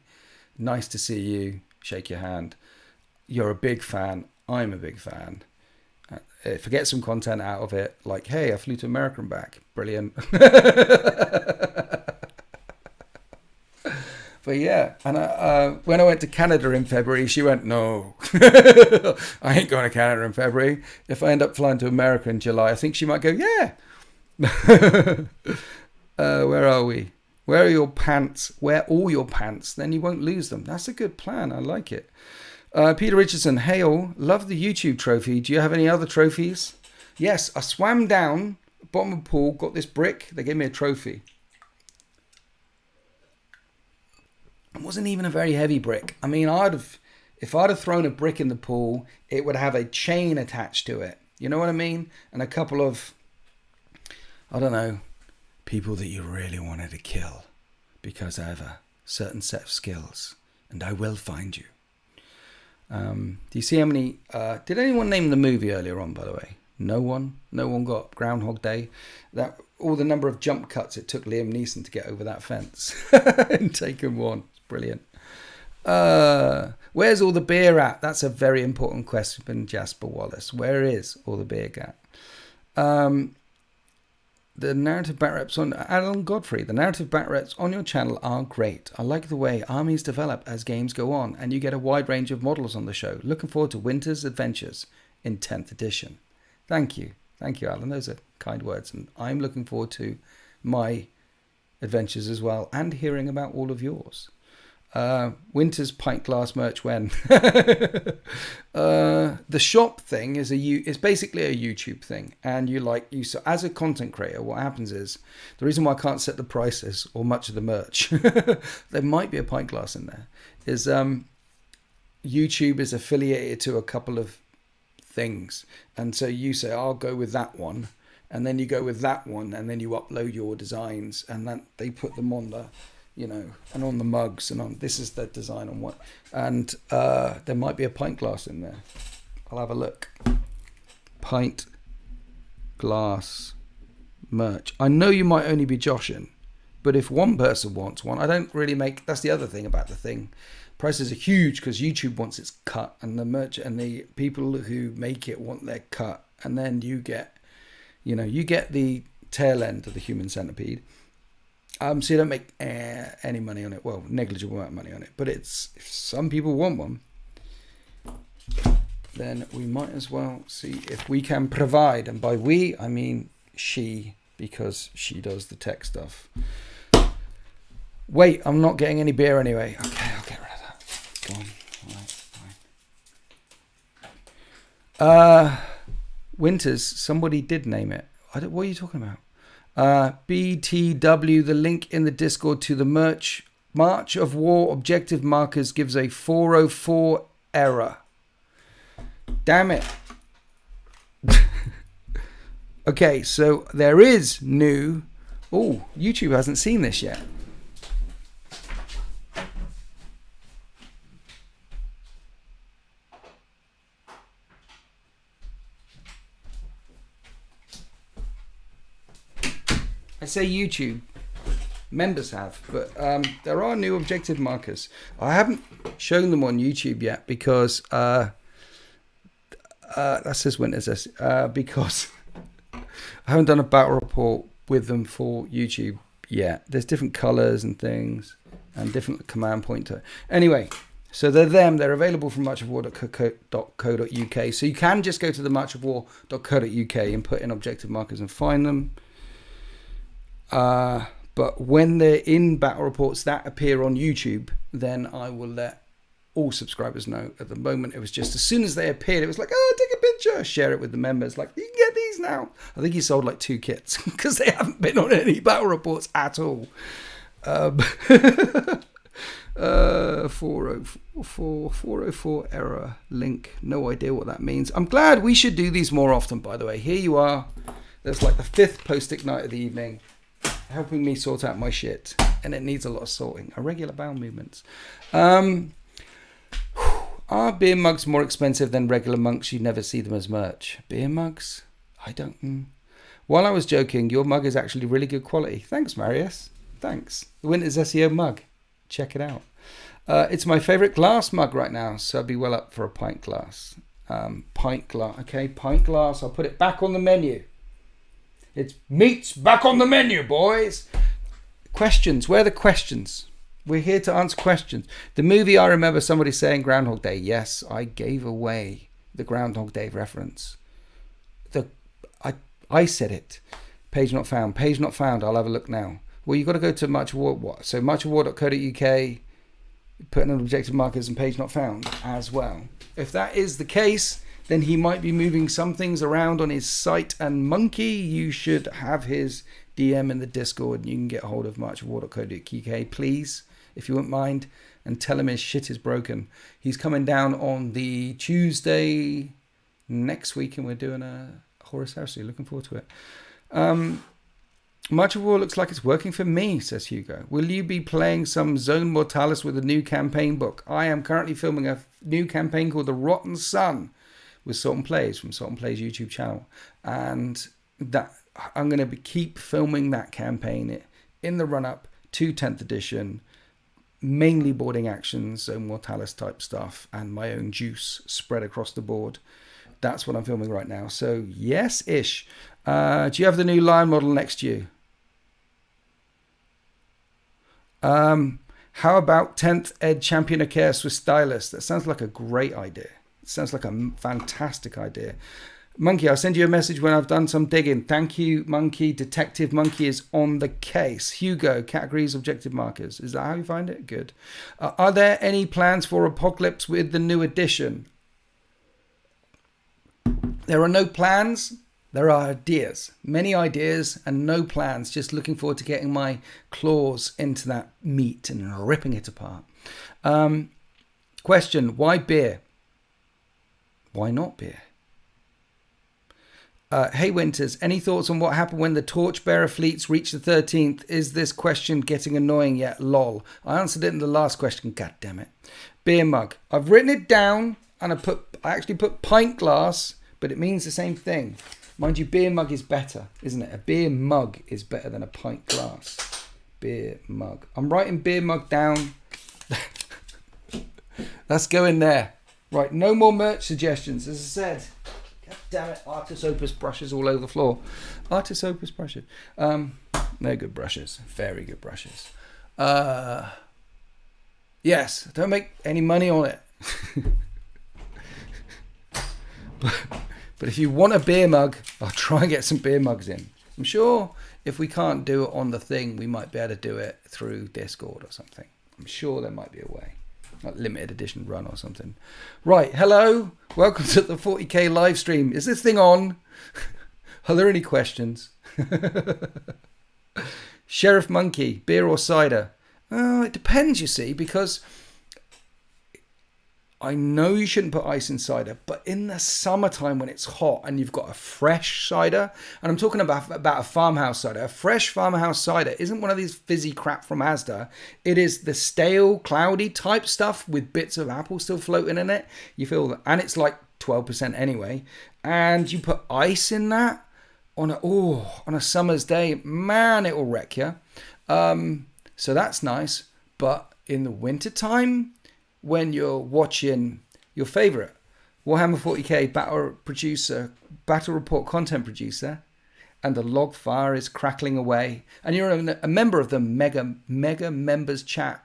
Nice to see you. Shake your hand. You're a big fan. I'm a big fan. If I get some content out of it, like, hey, I flew to America and back. Brilliant. But yeah, and when I went to Canada in February, she went, no, I ain't going to Canada in February. If I end up flying to America in July, I think she might go, yeah. Where are we? Where are your pants? Wear all your pants, then you won't lose them. That's a good plan. I like it. Peter Richardson, hey all, love the YouTube trophy. Do you have any other trophies? Yes, I swam down, bottom of the pool, got this brick. They gave me a trophy. It wasn't even a very heavy brick. I mean, if I'd have thrown a brick in the pool, it would have a chain attached to it. You know what I mean? And a couple of, I don't know, people that you really wanted to kill because I have a certain set of skills and I will find you. Do you see how many, did anyone name the movie earlier on, by the way? No one got Groundhog Day. That all the number of jump cuts it took Liam Neeson to get over that fence in Taken 1. Brilliant. Where's all the beer at? That's a very important question, Jasper Wallace. Where is all the beer at? The narrative back reps on Alan Godfrey. The narrative back reps on your channel are great. I like the way armies develop as games go on, and you get a wide range of models on the show. Looking forward to Winter's Adventures in 10th edition. Thank you, Alan. Those are kind words, and I'm looking forward to my adventures as well, and hearing about all of yours. Winter's pint glass merch when? The shop thing is it's basically a YouTube thing, and so as a content creator, what happens is the reason why I can't set the prices or much of the merch, there might be a pint glass in there, is YouTube is affiliated to a couple of things, and so you say I'll go with that one, and then you go with that one, and then you upload your designs, and then they put them on the, and on the mugs, and on this is the design on what, and there might be a pint glass in there. I'll have a look. Pint glass merch. I know you might only be joshing, but if one person wants one, I don't really make. That's the other thing about the thing. Prices are huge because YouTube wants its cut, and the merch and the people who make it want their cut, and then you get the tail end of the human centipede. So you don't make any money on it. Well, negligible amount of money on it. But if some people want one, then we might as well see if we can provide. And by we, I mean she, because she does the tech stuff. Wait, I'm not getting any beer anyway. Okay, I'll get rid of that. Go on. All right, fine. Winters, somebody did name it. What are you talking about? BTW, the link in the Discord to the March of War objective markers gives a 404 error. Damn it. Okay, so there is new. Oh, YouTube hasn't seen this yet. I say YouTube, members have, but there are new objective markers. I haven't shown them on YouTube yet because that says Winters, because I haven't done a battle report with them for YouTube yet. There's different colors and things and different command pointer. Anyway, so they're available from marchofwar.co.uk. So you can just go to the marchofwar.co.uk and put in objective markers and find them. But when they're in battle reports that appear on YouTube, then I will let all subscribers know. At the moment, it was just as soon as they appeared, it was like, oh, take a picture, share it with the members. Like, you can get these now. I think he sold like 2 kits because they haven't been on any battle reports at all. 404 error link. No idea what that means. I'm glad. We should do these more often, by the way. Here you are. There's like the 5th post-it night of the evening, helping me sort out my shit, and it needs a lot of sorting. Irregular bowel movements. Are beer mugs more expensive than regular mugs? You never see them as merch. Beer mugs? I don't... While I was joking, your mug is actually really good quality. Thanks, Marius. Thanks. The Winter's SEO mug. Check it out. It's my favourite glass mug right now, so I'd be well up for a pint glass. Pint glass. Okay, pint glass. I'll put it back on the menu. It's meats back on the menu, boys. Questions. Where are the questions? We're here to answer questions. The movie, I remember somebody saying Groundhog Day. Yes, I gave away the Groundhog Day reference. I said it. Page not found. Page not found. I'll have a look now. Well, you've got to go to Much of War. What? So muchofwar.co.uk, put in objective markers and page not found as well. If that is the case, then he might be moving some things around on his site. And Monkey, you should have his DM in the Discord, and you can get a hold of muchofwar.co.uk, please, if you wouldn't mind, and tell him his shit is broken. He's coming down on the Tuesday next week, and we're doing a Horus Heresy. Looking forward to it. Much of War looks like it's working for me, says Hugo. Will you be playing some Zone Mortalis with a new campaign book? I am currently filming a new campaign called The Rotten Sun with Salt and Plays from Salt and Plays YouTube channel. And that I'm going to keep filming that campaign in the run-up to 10th edition, mainly boarding actions, Zone Mortalis type stuff, and my own juice spread across the board. That's what I'm filming right now. So, yes-ish. Do you have the new Lion model next to you? How about 10th Ed Champion of Chaos with Stylus? That sounds like a great idea. It sounds like a fantastic idea. Monkey, I'll send you a message when I've done some digging. Thank you, Monkey. Detective Monkey is on the case. Hugo, categories, objective markers. Is that how you find it? Good. Are there any plans for Apocalypse with the new edition? There are no plans. There are ideas. Many ideas and no plans. Just looking forward to getting my claws into that meat and ripping it apart. Question, why beer? Why not beer? Hey Winters, any thoughts on what happened when the Torchbearer fleets reached the 13th? Is this question getting annoying yet? Lol. I answered it in the last question. God damn it. Beer mug. I've written it down and I actually put pint glass, but it means the same thing. Mind you, beer mug is better, isn't it? A beer mug is better than a pint glass. Beer mug. I'm writing beer mug down. Let's go in there. Right, no more merch suggestions, as I said. God damn it, Artis Opus brushes all over the floor. Artis Opus brushes. No good brushes. Very good brushes. Yes, don't make any money on it. But if you want a beer mug, I'll try and get some beer mugs in. I'm sure if we can't do it on the thing, we might be able to do it through Discord or something. I'm sure there might be a way. Like limited edition run or something. Right, hello. Welcome to the 40k live stream. Is this thing on? Are there any questions? Sheriff Monkey, beer or cider? Oh, it depends, you see, because I know you shouldn't put ice in cider, but in the summertime when it's hot and you've got a fresh cider, and I'm talking about a farmhouse cider, a fresh farmhouse cider isn't one of these fizzy crap from Asda. It is the stale, cloudy type stuff with bits of apple still floating in it. You feel that, and it's like 12% anyway. And you put ice in that on a summer's day, man, it will wreck you. So that's nice, but in the wintertime, when you're watching your favourite Warhammer 40k battle report content producer, and the log fire is crackling away, and you're a member of the mega members chat,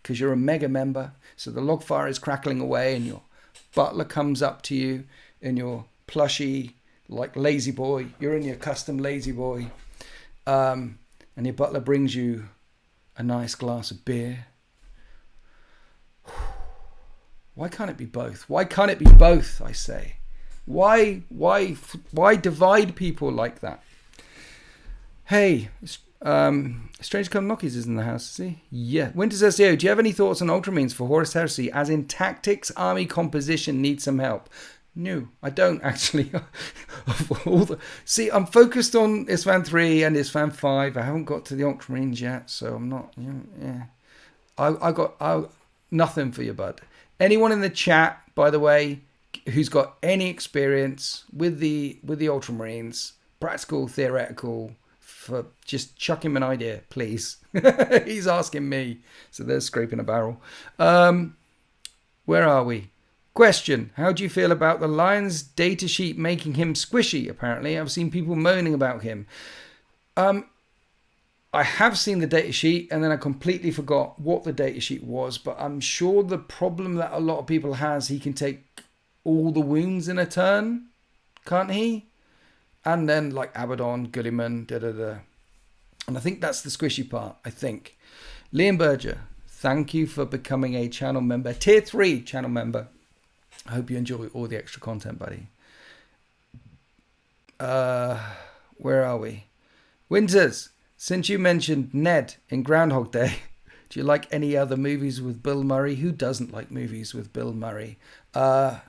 because you're a mega member, so the log fire is crackling away, and your butler comes up to you in your plushy, like lazy boy, you're in your custom lazy boy, and your butler brings you a nice glass of beer. Why can't it be both? Why can't it be both, I say? Why divide people like that? Hey, Strange Come Knockies is in the house, is he? Yeah. Winter's SEO, do you have any thoughts on Ultramarines for Horus Heresy? As in tactics, army composition needs some help. No, I don't actually. See, I'm focused on Isfan 3 and Isfan 5. I haven't got to the Ultramarines yet, so I'm not. Yeah. nothing for you, bud. Anyone in the chat, by the way, who's got any experience with the Ultramarines, practical, theoretical, for just chuck him an idea, please. He's asking me, so they're scraping a barrel. Where are we? Question: how do you feel about the Lions datasheet making him squishy? Apparently, I've seen people moaning about him. I have seen the datasheet, and then I completely forgot what the datasheet was. But I'm sure the problem that a lot of people has, he can take all the wounds in a turn, can't he? And then like Abaddon, Gulliman, da-da-da. And I think that's the squishy part, I think. Liam Berger, thank you for becoming a channel member. Tier 3 channel member. I hope you enjoy all the extra content, buddy. Where are we? Winters, since you mentioned Ned in Groundhog Day, do you like any other movies with Bill Murray? Who doesn't like movies with Bill Murray? Ghostbusters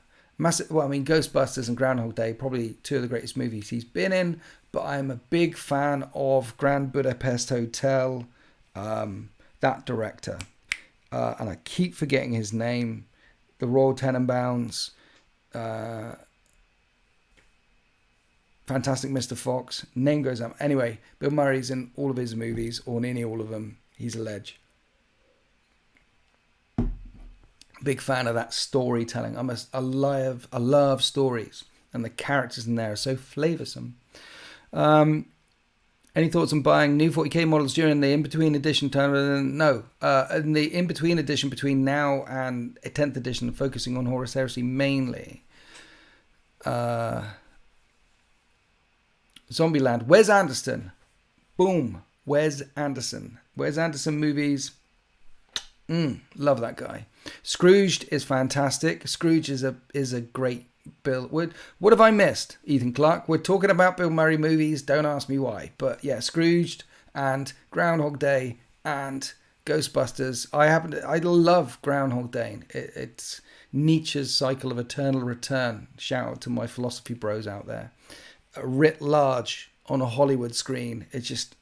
and Groundhog Day, probably two of the greatest movies he's been in, but I'm a big fan of Grand Budapest Hotel, that director. And I keep forgetting his name. The Royal Tenenbaums, Fantastic Mr. Fox, name goes up. Anyway, Bill Murray's in all of his movies, or nearly all of them. He's a ledge. Big fan of that storytelling. I love stories, and the characters in there are so flavoursome. Any thoughts on buying new 40k models during the in-between edition time? No. In the in-between edition between now and a 10th edition, focusing on Horus Heresy mainly. Zombieland. Wes Anderson. Boom. Wes Anderson. Wes Anderson movies. Love that guy. Scrooged is fantastic. Scrooge is a great Bill. What have I missed, Ethan Clark? We're talking about Bill Murray movies. Don't ask me why. But yeah, Scrooged and Groundhog Day and Ghostbusters. I love Groundhog Day. It's Nietzsche's cycle of eternal return. Shout out to my philosophy bros out there. Writ large on a Hollywood screen. It's just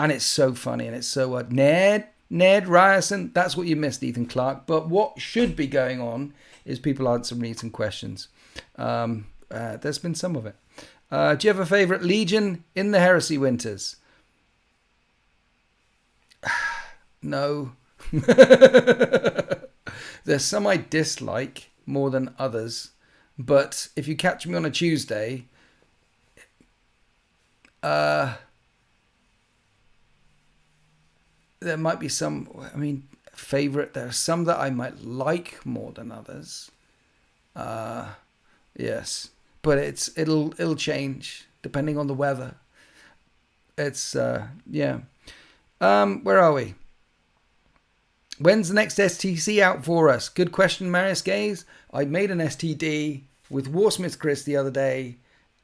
and it's so funny, and it's so Ned Ryerson, that's what you missed, Ethan Clark. But what should be going on is people answering me some questions. There's been some of it. Do you have a favourite Legion in the Heresy Winters? No. There's some I dislike more than others. But if you catch me on a Tuesday, there might be some, favourite. There are some that I might like more than others. Yes. But it'll change depending on the weather. It's, yeah. Where are we? When's the next STC out for us? Good question, Marius Gaze. I made an STD with Warsmith Chris the other day,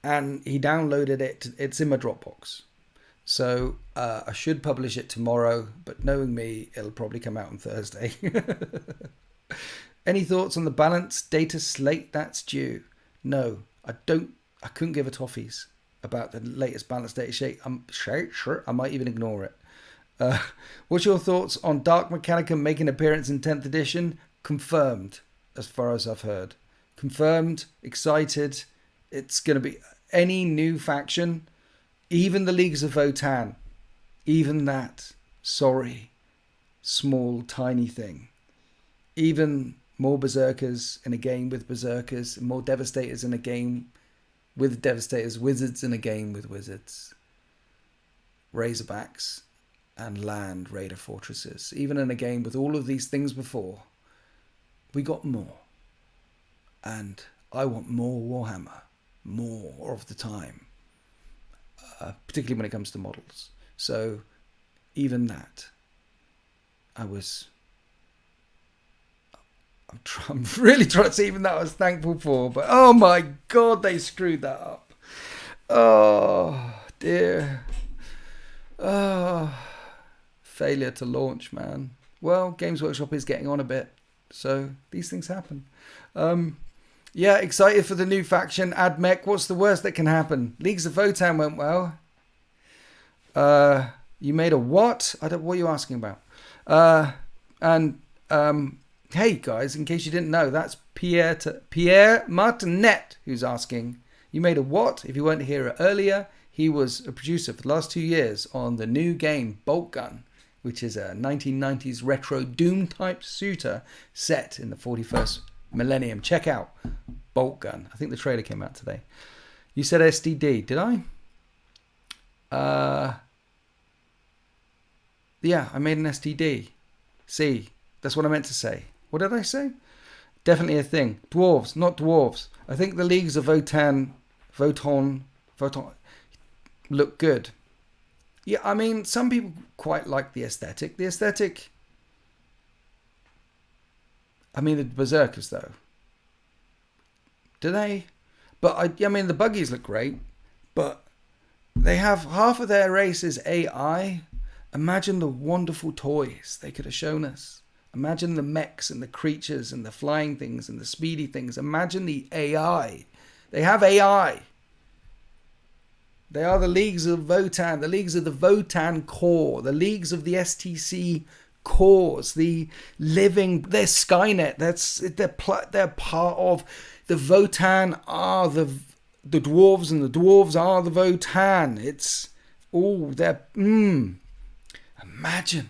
and he downloaded it. It's in my Dropbox. So I should publish it tomorrow, but knowing me, it'll probably come out on Thursday. Any thoughts on the balanced data slate that's due? No, I couldn't give a toffees about the latest balanced data slate. Sure, I might even ignore it. What's your thoughts on Dark Mechanicum making an appearance in 10th edition? Confirmed, as far as I've heard. Confirmed, excited. It's going to be any new faction. Even the Leagues of Votan, even that, sorry, small, tiny thing. Even more Berserkers in a game with Berserkers, more Devastators in a game with Devastators, Wizards in a game with Wizards, Razorbacks, and Land Raider Fortresses. Even in a game with all of these things before, we got more. And I want more Warhammer, more of the time. Particularly when it comes to models. So even that, I'm really trying to see, even that I was thankful for, but oh my god, they screwed that up. Oh dear. Oh, failure to launch, man. Well, Games Workshop is getting on a bit, so these things happen. Yeah, excited for the new faction. AdMech, what's the worst that can happen? Leagues of Votan went well. You made a what? What are you asking about? And hey guys, in case you didn't know, that's Pierre Martinet who's asking, you made a what? If you weren't here earlier, he was a producer for the last 2 years on the new game Bolt Gun, which is a 1990s retro Doom type shooter set in the 41st millennium. Check out Bolt Gun. I think the trailer came out today. You said SDD, did I? Yeah, I made an STD. See, that's what I meant to say. What did I say? Definitely a thing. Dwarves, not dwarves. I think the leagues of Votan look good. Yeah, I mean, some people quite like the aesthetic. The aesthetic... I mean, the Berserkers, though. Do they? But, I mean, the buggies look great. But they have half of their race is AI. Imagine the wonderful toys they could have shown us. Imagine the mechs and the creatures and the flying things and the speedy things. Imagine the AI. They have AI. They are the leagues of Votan, the leagues of the Votan core, the leagues of the STC cores, the living, they're Skynet. They're part of the Votan are the dwarves, and the dwarves are the Votan. It's Imagine.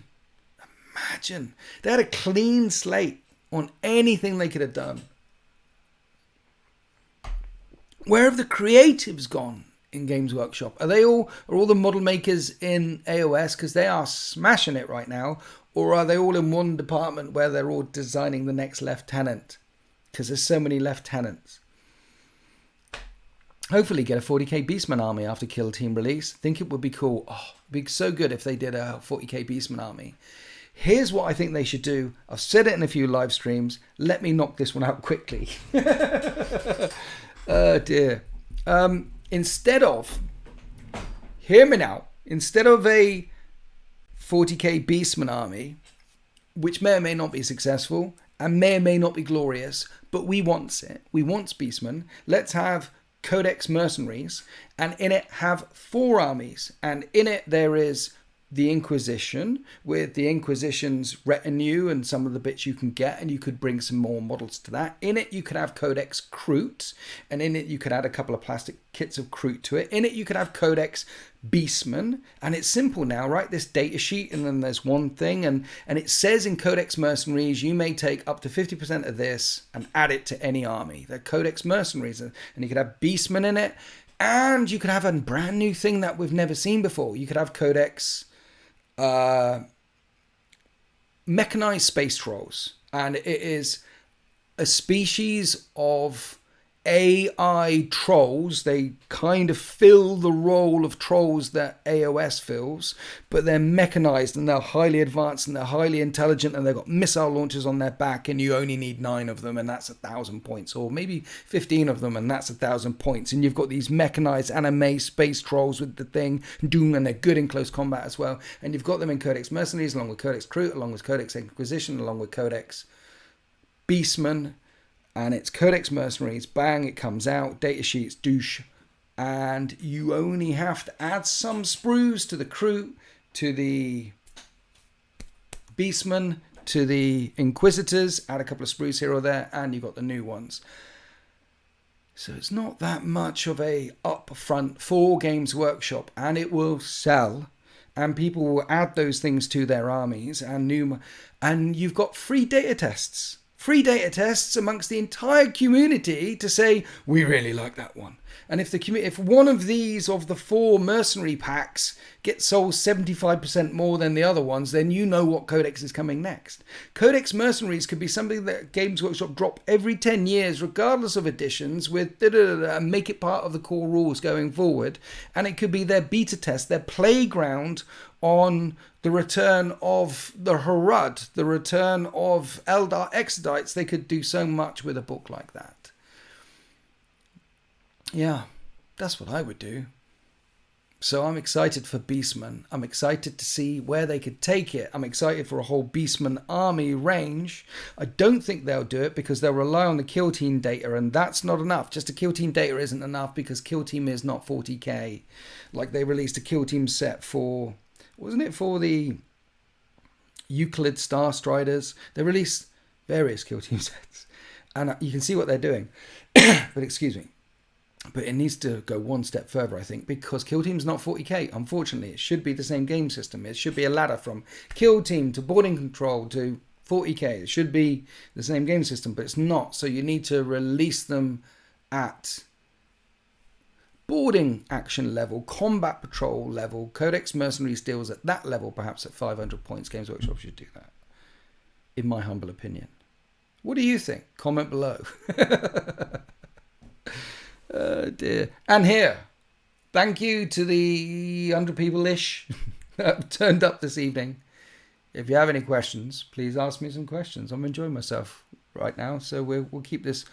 They had a clean slate on anything they could have done. Where have the creatives gone in Games Workshop? Are all the model makers in AOS, because they are smashing it right now, or are they all in one department where they're all designing the next lieutenant? Because there's so many lieutenants. Hopefully get a 40k Beastman army after Kill Team release. Think it would be cool. Oh, it'd be so good if they did a 40k Beastman army. Here's what I think they should do. I've said it in a few live streams. Let me knock this one out quickly. Oh dear. Instead of a 40k Beastman army, which may or may not be successful and may or may not be glorious, but we want it. We want Beastman. Let's have Codex Mercenaries, and in it have 4 armies, and in it there is the Inquisition, with the Inquisition's retinue and some of the bits you can get, and you could bring some more models to that. In it you could have Codex Kroot, and in it you could add a couple of plastic kits of Kroot to it. In it you could have Codex Beastman, and it's simple now, right? This data sheet, and then there's one thing, and it says in Codex Mercenaries you may take up to 50% of this and add it to any army. They're Codex Mercenaries, and you could have Beastman in it, and you could have a brand new thing that we've never seen before. You could have Codex mechanized space trolls, and it is a species of AI trolls. They kind of fill the role of trolls that AOS fills, but they're mechanized and they're highly advanced and they're highly intelligent, and they've got missile launchers on their back, and you only need 9 of them, and that's 1,000 points, or maybe 15 of them, and that's 1,000 points. And you've got these mechanized anime space trolls with the thing, Doom, and they're good in close combat as well. And you've got them in Codex Mercenaries, along with Codex Kroot, along with Codex Inquisition, along with Codex Beastman. And it's Codex Mercenaries, bang, it comes out, data sheets, douche. And you only have to add some sprues to the Kroot, to the Beastman, to the Inquisitors, add a couple of sprues here or there, and you've got the new ones. So it's not that much of a upfront for Games Workshop, and it will sell. And people will add those things to their armies, and you've got free data tests. Free data tests amongst the entire community to say, we really like that one. And if one of these, of the 4 mercenary packs, gets sold 75% more than the other ones, then you know what Codex is coming next. Codex Mercenaries could be something that Games Workshop drop every 10 years, regardless of editions, with and make it part of the core rules going forward. And it could be their beta test, their playground on the return of the Harud, the return of Eldar Exodites. They could do so much with a book like that. Yeah, that's what I would do. So I'm excited for Beastman. I'm excited to see where they could take it. I'm excited for a whole Beastman army range. I don't think they'll do it because they'll rely on the Kill Team data, and that's not enough. Just a Kill Team data isn't enough because Kill Team is not 40k. Like they released a Kill Team set for, wasn't it for the Euclid Star Striders. They release various kill team sets, and you can see what they're doing. But excuse me. But it needs to go one step further, I think, because Kill Team's not 40k. Unfortunately, it should be the same game system. It should be a ladder from Kill Team to Boarding Control to 40k. It should be the same game system, but it's not. So you need to release them at boarding action level, combat patrol level, Codex Mercenaries deals at that level, perhaps at 500 points. Games Workshop should do that, in my humble opinion. What do you think? Comment below. Oh dear. And here, thank you to the 100 people-ish that have turned up this evening. If you have any questions, please ask me some questions. I'm enjoying myself right now, so we'll keep this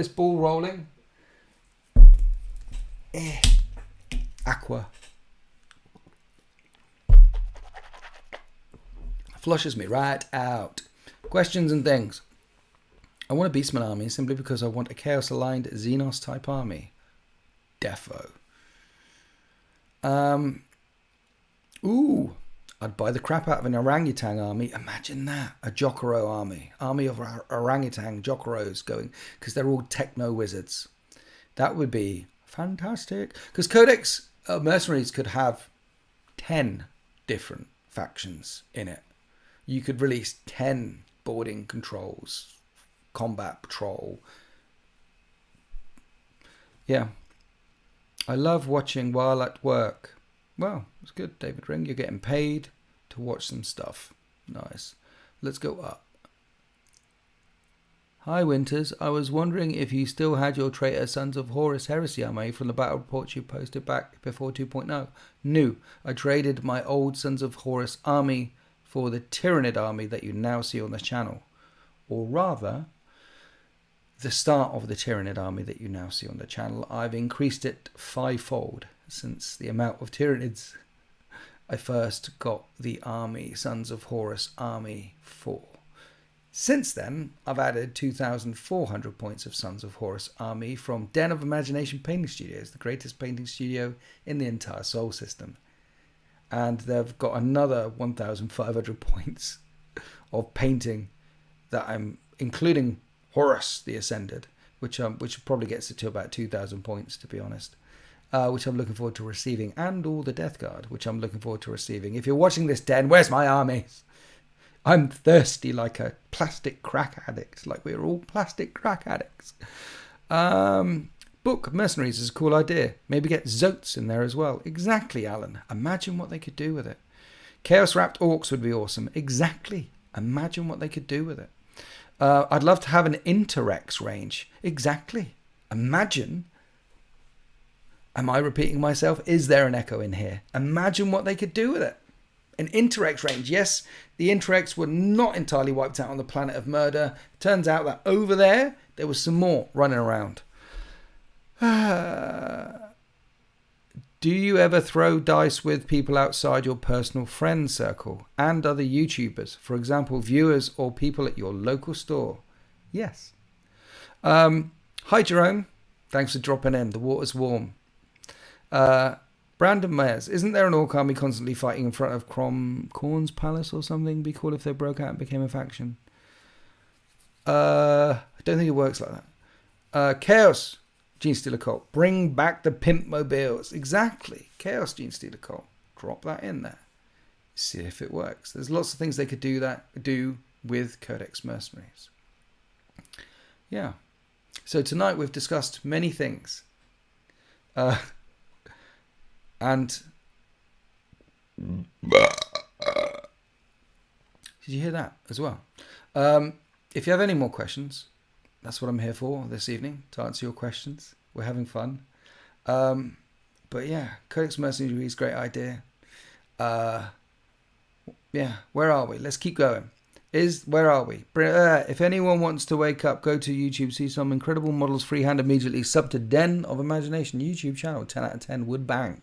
ball rolling. Aqua flushes me right out. Questions and things. I want a Beastman army simply because I want a Chaos-aligned Xenos type army. Defo. I'd buy the crap out of an orangutan army. Imagine that. A Jokero army. Army of orangutan Jokeros going, because they're all techno wizards. That would be fantastic. Because Codex Mercenaries could have 10 different factions in it. You could release 10 boarding controls. Combat patrol. Yeah. I love watching while at work. Well, it's good, David Ring. You're getting paid to watch some stuff. Nice. Let's go up. Hi, Winters. I was wondering if you still had your traitor Sons of Horus Heresy army from the battle reports you posted back before 2.0. No. I traded my old Sons of Horus army for the Tyrannid army that you now see on the channel. Or rather, the start of the Tyrannid army that you now see on the channel. I've increased it 5-fold since the amount of Tyrannids I first got the army, Sons of Horus army for. Since then, I've added 2,400 points of Sons of Horus army from Den of Imagination Painting Studios, the greatest painting studio in the entire Sol system. And they've got another 1,500 points of painting that I'm including Horus the Ascended, which probably gets it to about 2,000 points, to be honest, which I'm looking forward to receiving, and all the Death Guard, which I'm looking forward to receiving. If you're watching this, Den, where's my armies? I'm thirsty like a plastic crack addict, like we're all plastic crack addicts. Book Mercenaries is a cool idea. Maybe get Zotes in there as well. Exactly, Alan. Imagine what they could do with it. Chaos Wrapped Orcs would be awesome. Exactly. Imagine what they could do with it. I'd love to have an Interrex range. Exactly. Imagine. Am I repeating myself? Is there an echo in here? Imagine what they could do with it. An Interrex range. Yes, the Interrex were not entirely wiped out on the planet of murder. Turns out that over there was some more running around. Do you ever throw dice with people outside your personal friend circle and other YouTubers? For example, viewers or people at your local store? Yes. Hi, Jerome. Thanks for dropping in. The water's warm. Brandon Mayers. Isn't there an orc army constantly fighting in front of Corn's Palace or something? Be cool if they broke out and became a faction. I don't think it works like that. Chaos. Gene Stealer Cult. Bring back the pimp mobiles. Exactly. Chaos Gene Stealer Cult. Drop that in there. See if it works. There's lots of things they could do with Codex Mercenaries. Yeah. So tonight we've discussed many things. And did you hear that as well? If you have any more questions, that's what I'm here for this evening, to answer your questions. We're having fun. But yeah, Codex Mercenaries, great idea. Yeah, where are we? Let's keep going. Where are we? If anyone wants to wake up, go to YouTube, see some incredible models freehand immediately. Sub to Den of Imagination YouTube channel. 10 out of 10 would bang.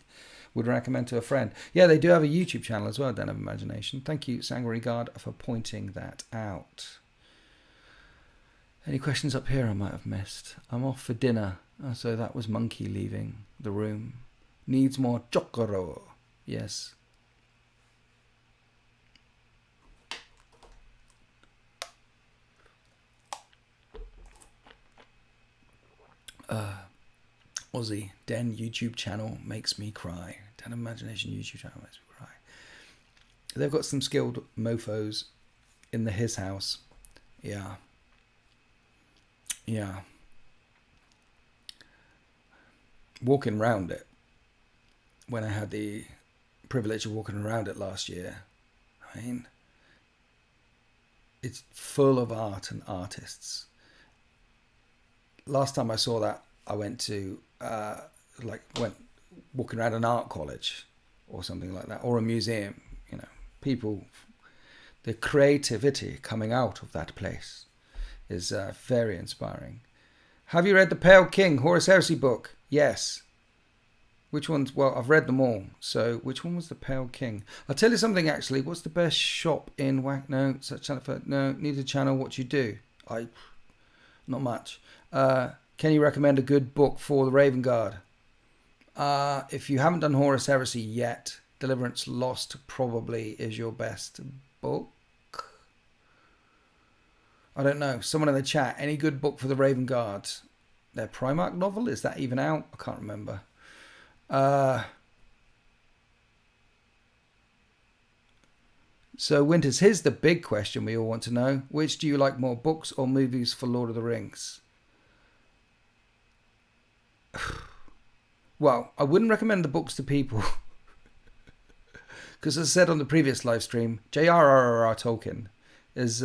Would recommend to a friend. Yeah, they do have a YouTube channel as well, Den of Imagination. Thank you, Sanguinary Guard, for pointing that out. Any questions up here I might have missed? I'm off for dinner. So that was Monkey leaving the room. Needs more Jokero. Yes. Aussie, Den YouTube channel makes me cry. Den Imagination YouTube channel makes me cry. They've got some skilled mofos in his house. Yeah. Yeah. Walking around it, when I had the privilege of walking around it last year, I mean, it's full of art and artists. Last time I saw that, I went to went walking around an art college or something like that, or a museum. You know, people, the creativity coming out of that place is very inspiring. Have you read The Pale King, Horus Heresy book? Yes. Which ones? Well, I've read them all. So which one was The Pale King? I'll tell you something actually. What's the best shop in Whack? No, such no, neither channel. What you do? Not much. Can you recommend a good book for the Raven Guard? If you haven't done Horus Heresy yet, Deliverance Lost probably is your best book. I don't know. Someone in the chat, any good book for the Raven Guard? Their Primarch novel? Is that even out? I can't remember. So Winters, here's the big question we all want to know. Which do you like more, books or movies for Lord of the Rings? Well, I wouldn't recommend the books to people. Because as I said on the previous live stream, J.R.R.R. Tolkien is...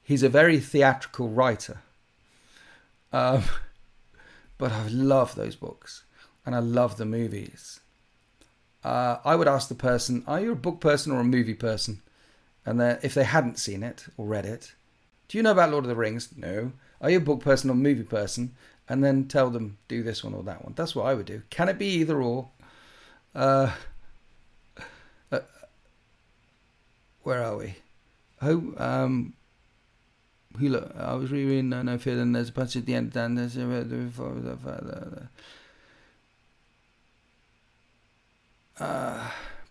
he's a very theatrical writer. But I love those books. And I love the movies. I would ask the person, are you a book person or a movie person? And then if they hadn't seen it or read it, do you know about Lord of the Rings? No. Are you a book person or movie person? And then tell them, do this one or that one. That's what I would do. Can it be either or? Where are we? I was rereading No Fear, and there's a passage at the end.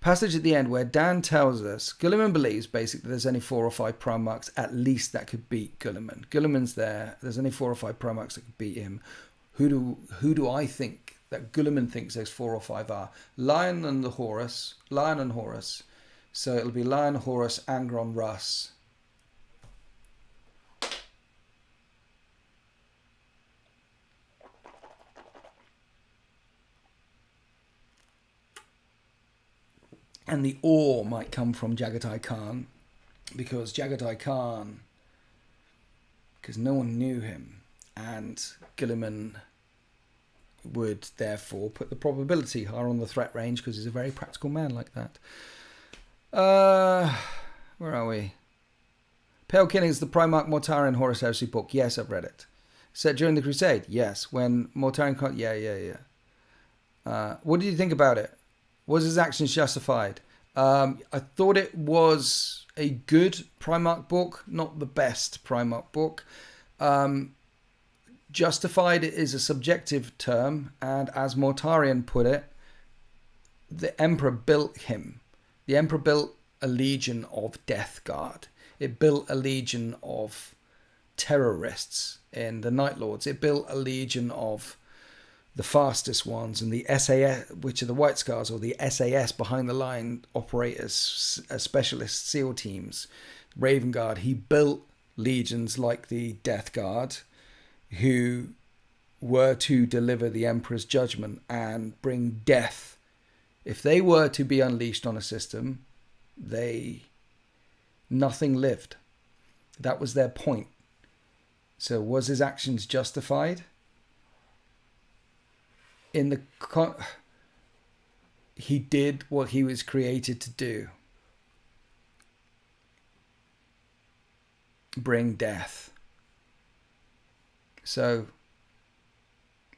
Passage at the end where Dan tells us Gulliman believes basically there's only 4 or 5 Primarchs at least that could beat Gulliman. Gulliman's there. There's only 4 or 5 Primarchs that could beat him. Who do I think that Gulliman thinks those 4 or 5 are? Lion and Horus. So it'll be Lion, Horus, Angron, Russ. And the ore might come from Jagatai Khan, because no one knew him, and Gilliman would therefore put the probability higher on the threat range because he's a very practical man like that. Where are we? Pale King is the Primarch Mortarion Horus Heresy book. Yes, I've read it. Set during the Crusade. Yes, when Mortarion... Yeah. What did you think about it? Was his actions justified? I thought it was a good Primarch book, not the best Primarch book. Justified is a subjective term, and as Mortarion put it, the Emperor built him. The Emperor built a legion of Death Guard. It built a legion of terrorists in the Night Lords. It built a legion of the fastest ones and the SAS, which are the White Scars, or the SAS, behind the line operators, specialist SEAL teams, Raven Guard. He built legions like the Death Guard, who were to deliver the Emperor's judgment and bring death. If they were to be unleashed on a system, nothing lived. That was their point. So was his actions justified? He did what he was created to do. Bring death. So,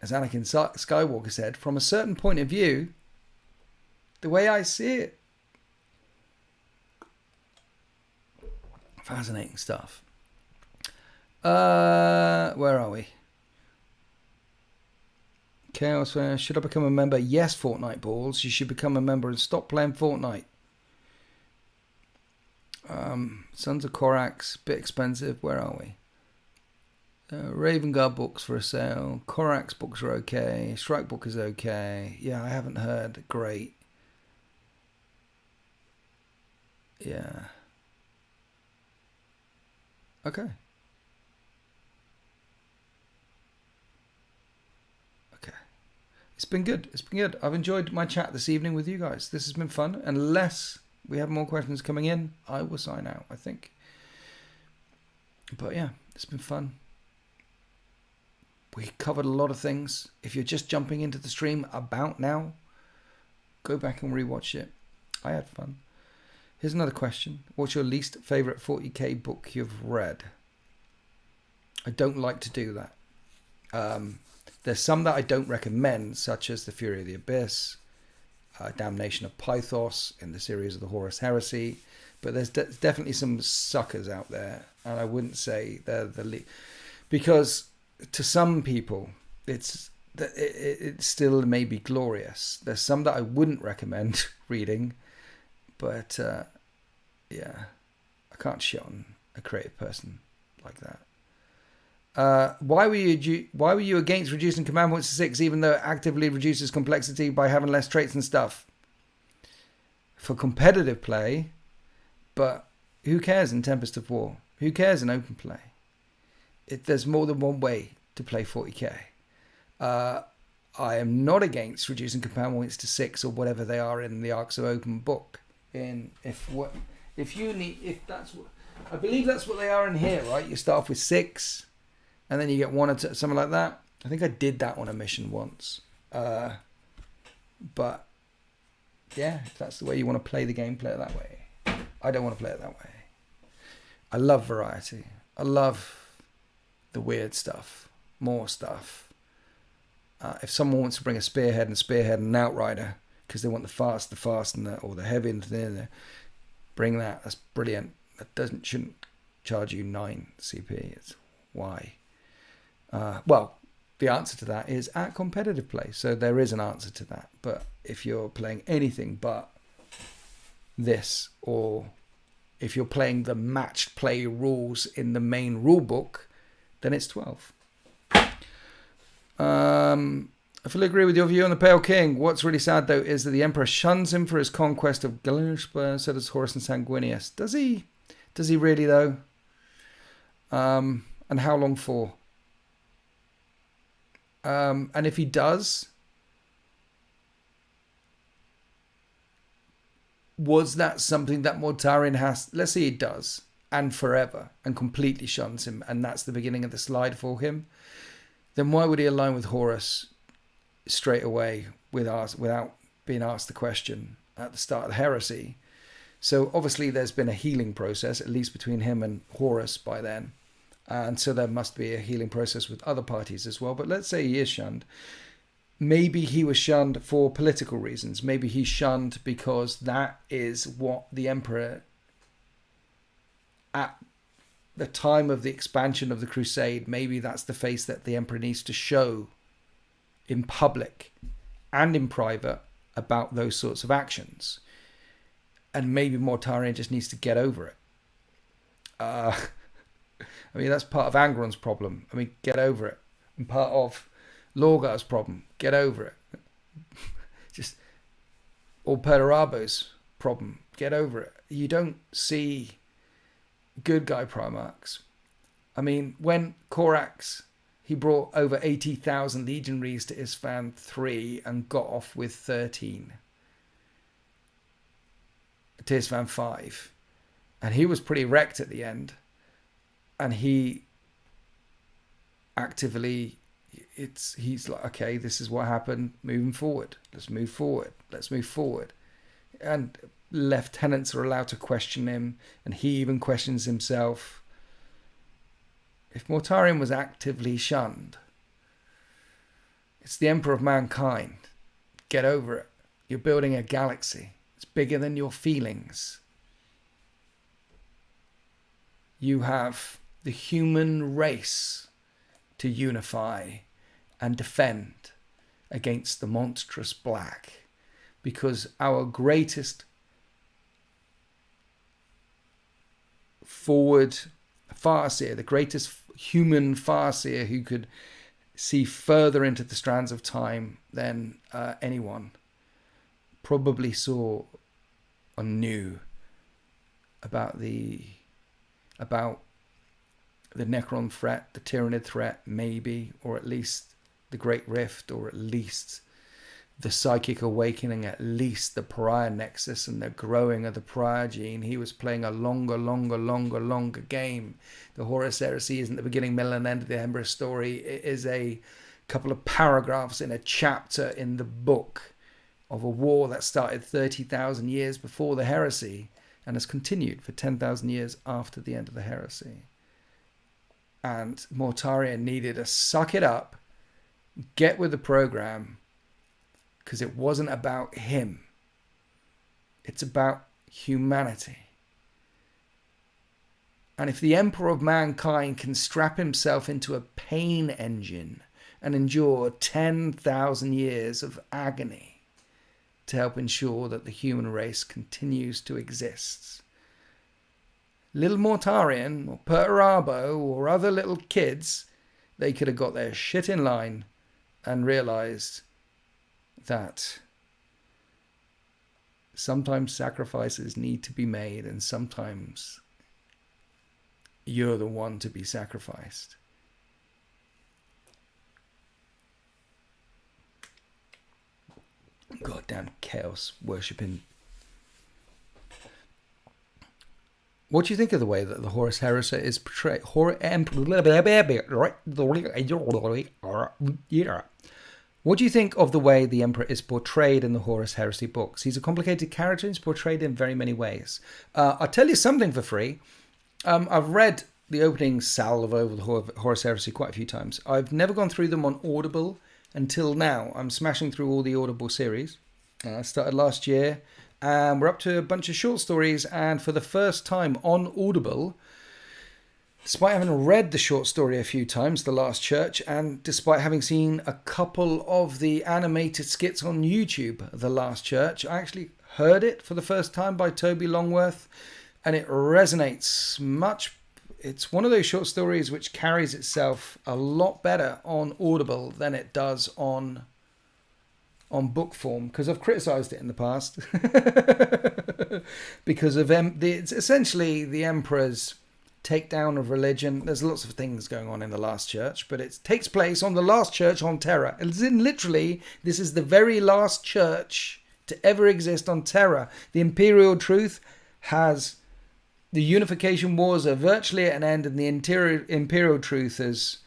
as Anakin Skywalker said, from a certain point of view, the way I see it, fascinating stuff. Where are we? Chaos, should I become a member? Yes, Fortnite Balls. You should become a member and stop playing Fortnite. Sons of Korax, bit expensive. Where are we? Raven Guard books for a sale. Korax books are okay. Strike book is okay. Yeah, I haven't heard. Great. Yeah. Okay. Okay. It's been good. It's been good. I've enjoyed my chat this evening with you guys. This has been fun. Unless we have more questions coming in, I will sign out, I think. But yeah, it's been fun. We covered a lot of things. If you're just jumping into the stream about now, go back and rewatch it. I had fun. Here's another question. What's your least favourite 40k book you've read? I don't like to do that. There's some that I don't recommend, such as The Fury of the Abyss, Damnation of Pythos in the series of the Horus Heresy. But there's definitely some suckers out there. And I wouldn't say they're the least. Because to some people, it still may be glorious. There's some that I wouldn't recommend reading. But, yeah, I can't shit on a creative person like that. Why were you against reducing command points to 6, even though it actively reduces complexity by having less traits and stuff? For competitive play, but who cares in Tempest of War? Who cares in open play? There's more than one way to play 40k. I am not against reducing command points to 6 or whatever they are in the Arcs of Open book. I believe that's what they are in here, right? You start off with 6, and then you get 1 or 2, something like that. I think I did that on a mission once. But yeah, if that's the way you want to play the game, play it that way. I don't want to play it that way. I love variety. I love the weird stuff, more stuff. If someone wants to bring a spearhead and an outrider because they want the fast and or the heavy and the bring that. That's brilliant. That shouldn't charge you 9 CP. It's why. Well, the answer to that is at competitive play. So there is an answer to that. But if you're playing anything but this, or if you're playing the matched play rules in the main rule book, then it's 12. I fully agree with your view on the Pale King. What's really sad, though, is that the Emperor shuns him for his conquest of Galinshpa, so does Horus and Sanguinius. Does he? Does he really, though? And how long for? And if he does, was that something that Mortarion has? Let's say he does, and forever, and completely shuns him, and that's the beginning of the slide for him. Then why would he align with Horus straight away without being asked the question at the start of the heresy? So obviously there's been a healing process, at least between him and Horus by then. And so there must be a healing process with other parties as well. But let's say he is shunned. Maybe he was shunned for political reasons. Maybe he's shunned because that is what the Emperor, at the time of the expansion of the Crusade, maybe that's the face that the Emperor needs to show in public and in private about those sorts of actions. And maybe Mortarion just needs to get over it. I mean, that's part of Angron's problem. I mean, get over it. And part of Lorgar's problem. Get over it. Just, or Perturabo's problem. Get over it. You don't see good guy Primarchs. I mean, when Korax, he brought over 80,000 legionaries to Isfahan 3 and got off with 13. To Isfahan 5. And he was pretty wrecked at the end. And he actively, he's like, okay, this is what happened. Moving forward. Let's move forward. Let's move forward. And lieutenants are allowed to question him. And he even questions himself. If Mortarion was actively shunned, it's the Emperor of Mankind. Get over it. You're building a galaxy. It's bigger than your feelings. You have the human race to unify and defend against the monstrous black, because our greatest forward farseer, the greatest human farseer who could see further into the strands of time than anyone, probably saw or knew about the Necron threat, the Tyranid threat, maybe, or at least the Great Rift, or at least the Psychic Awakening, at least the Pariah Nexus and the growing of the Pariah gene. He was playing a longer game. The Horus Heresy isn't the beginning, middle, and end of the Emperor's story. It is a couple of paragraphs in a chapter in the book of a war that started 30,000 years before the heresy and has continued for 10,000 years after the end of the heresy. And Mortarion needed to suck it up, get with the program, because it wasn't about him. It's about humanity. And if the Emperor of Mankind can strap himself into a pain engine and endure 10,000 years of agony to help ensure that the human race continues to exist, little Mortarion or Perturabo or other little kids, they could have got their shit in line and realized that sometimes sacrifices need to be made, and sometimes you're the one to be sacrificed. Goddamn chaos worshipping. What do you think of the way that the Horus Heresy is portrayed? What do you think of the way the Emperor is portrayed in the Horus Heresy books? He's a complicated character and he's portrayed in very many ways. I'll tell you something for free. I've read the opening salve over the Horus Heresy quite a few times. I've never gone through them on Audible until now. I'm smashing through all the Audible series. I started last year, and we're up to a bunch of short stories, and for the first time on Audible, despite having read the short story a few times, The Last Church, and despite having seen a couple of the animated skits on YouTube, The Last Church, I actually heard it for the first time by Toby Longworth, and it resonates much. It's one of those short stories which carries itself a lot better on Audible than it does on book form, because I've criticised it in the past because of it's essentially the Emperor's takedown of religion. There's lots of things going on in The Last Church, but it takes place on the last church on Terra. As in, literally, this is the very last church to ever exist on Terra. The Imperial Truth has... The Unification Wars are virtually at an end, and the Imperial Truth has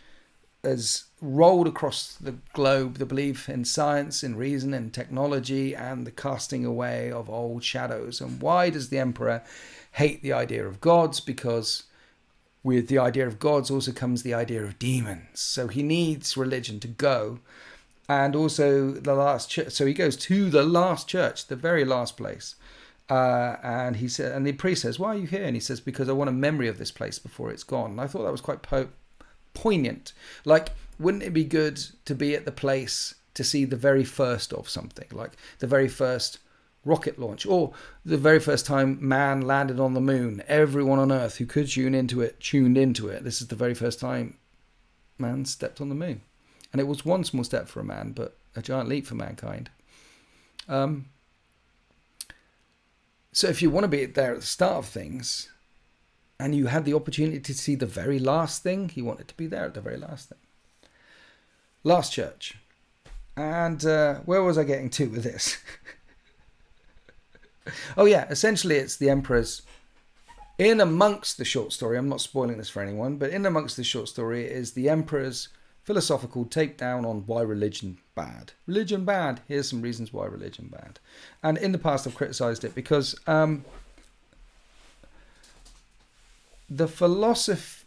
rolled across the globe the belief in science, in reason, in technology, and the casting away of old shadows. And why does the Emperor hate the idea of gods? Because with the idea of gods also comes the idea of demons. So he needs religion to go. And also the last church. So he goes to the last church, the very last place. And he said, and the priest says, "Why are you here?" And he says, "Because I want a memory of this place before it's gone." And I thought that was quite poignant. Like, wouldn't it be good to be at the place to see the very first of something, like the very first rocket launch, or the very first time man landed on the moon? Everyone on Earth who could tune into it tuned into it. This is the very first time man stepped on the moon, and it was one small step for a man, but a giant leap for mankind. So if you want to be there at the start of things, and you had the opportunity to see the very last thing, he wanted to be there at the very last thing. Last Church. And where was I getting to with this? Oh yeah, essentially it's the Emperor's... In amongst the short story, I'm not spoiling this for anyone, but in amongst the short story is the Emperor's philosophical takedown on why religion bad. Religion bad. Here's some reasons why religion bad. And in the past I've criticised it because the philosophy...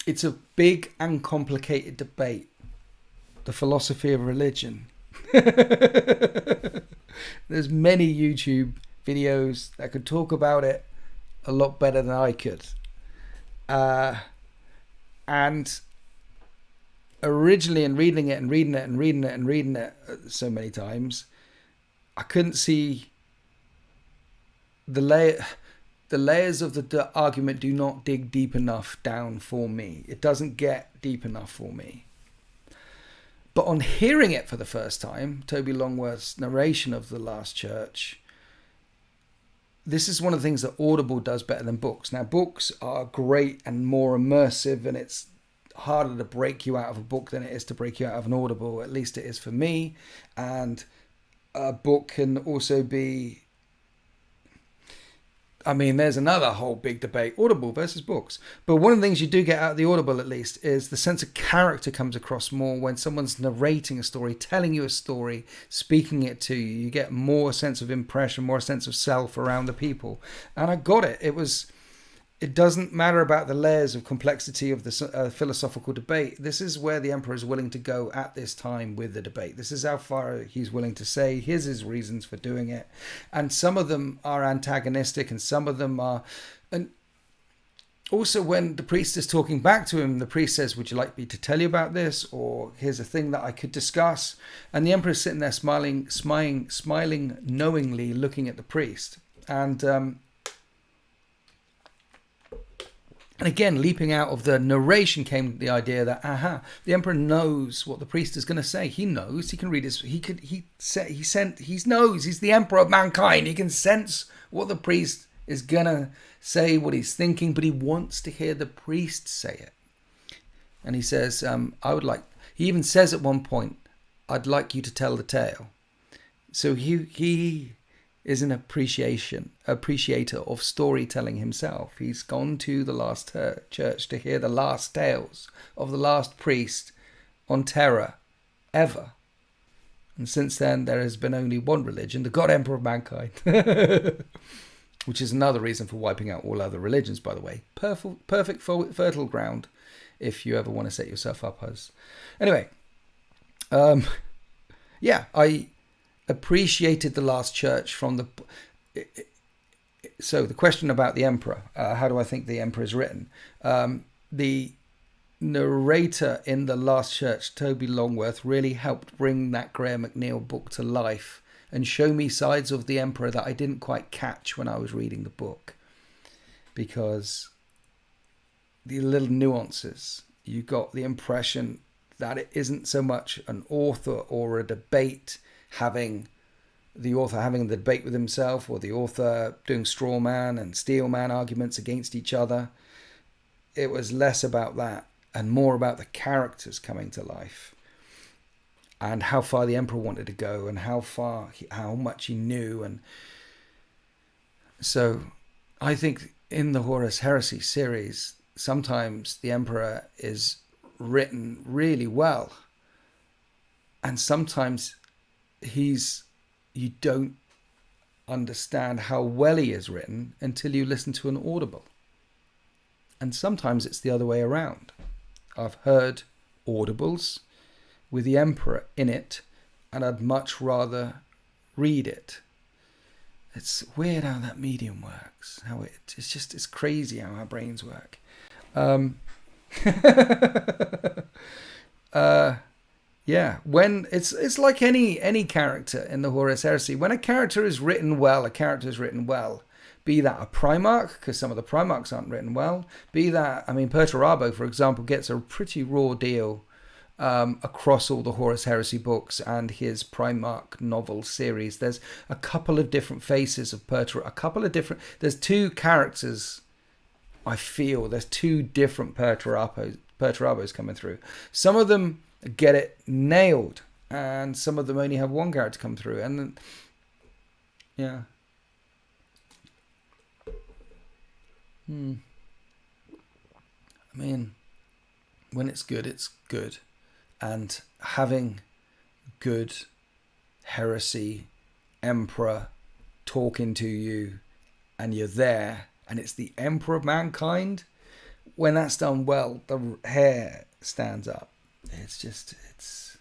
It's a big and complicated debate. The philosophy of religion. There's many YouTube videos that could talk about it a lot better than I could. And originally, in reading it so many times, I couldn't see the layer. the layers of the argument do not dig deep enough down for me. It doesn't get deep enough for me. But on hearing it for the first time, Toby Longworth's narration of The Last Church, this is one of the things that Audible does better than books. Now, books are great and more immersive, and it's harder to break you out of a book than it is to break you out of an Audible. At least it is for me. And a book can also be... I mean, there's another whole big debate, Audible versus books. But one of the things you do get out of the Audible, at least, is the sense of character comes across more when someone's narrating a story, telling you a story, speaking it to you. You get more sense of impression, more sense of self around the people. And I got it. It doesn't matter about the layers of complexity of the philosophical debate. This is where the Emperor is willing to go at this time with the debate. This is how far he's willing to say. Here's his reasons for doing it. And some of them are antagonistic and some of them are... And also when the priest is talking back to him, the priest says, would you like me to tell you about this? Or here's a thing that I could discuss. And the Emperor is sitting there smiling knowingly, looking at the priest. And again, leaping out of the narration came the idea that, the Emperor knows what the priest is going to say. He knows. He can read his... He knows. He's the Emperor of mankind. He can sense what the priest is going to say, what he's thinking, but he wants to hear the priest say it. And he says, I would like... He even says at one point, I'd like you to tell the tale. So he is an appreciator of storytelling himself. He's gone to the last church to hear the last tales of the last priest on terror ever. And since then, there has been only one religion, the God Emperor of mankind. Which is another reason for wiping out all other religions, by the way. Perfect fertile ground if you ever want to set yourself up as... Anyway, I appreciated the last church from the... So the question about the Emperor, how do I think the Emperor is written? The narrator in the last church, Toby Longworth, really helped bring that Graham McNeill book to life and show me sides of the Emperor that I didn't quite catch when I was reading the book. Because the little nuances, you got the impression that it isn't so much an author or a debate having the debate with himself, or the author doing straw man and steel man arguments against each other. It was less about that and more about the characters coming to life and how far the Emperor wanted to go and how much he knew. And so I think in the Horus Heresy series, sometimes the Emperor is written really well, and sometimes you don't understand how well he is written until you listen to an Audible. And sometimes it's the other way around. I've heard Audibles with the Emperor in it, and I'd much rather read it. It's weird how that medium works. It's crazy how our brains work. Yeah, when it's like any character in the Horus Heresy. When a character is written well, be that a Primarch, because some of the Primarchs aren't written well, Perturabo, for example, gets a pretty raw deal across all the Horus Heresy books and his Primarch novel series. There's a couple of different faces of Perturabo, there's two characters, I feel, there's two different Perturabos coming through. Some of them get it nailed, and some of them only have one character come through, and then, yeah. I mean, when it's good, and having good heresy Emperor talking to you, and you're there, and it's the Emperor of mankind. When that's done well, the hair stands up. It's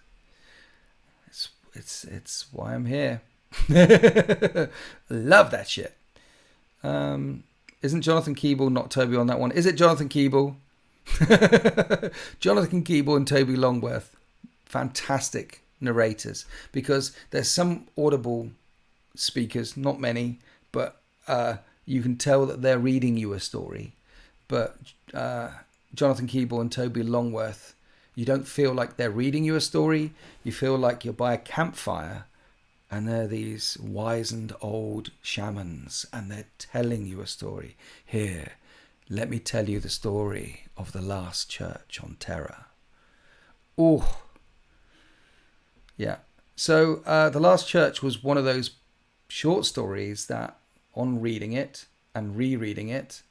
why I'm here. Love that shit. Isn't Jonathan Keeble not Toby on that one? Is it Jonathan Keeble? Jonathan Keeble and Toby Longworth, fantastic narrators, because there's some Audible speakers, not many, but you can tell that they're reading you a story. But Jonathan Keeble and Toby Longworth, you don't feel like they're reading you a story. You feel like you're by a campfire and they're these wizened old shamans and they're telling you a story. Here, let me tell you the story of the last church on Terra. Oh, yeah. So The Last Church was one of those short stories that, on reading it and rereading it,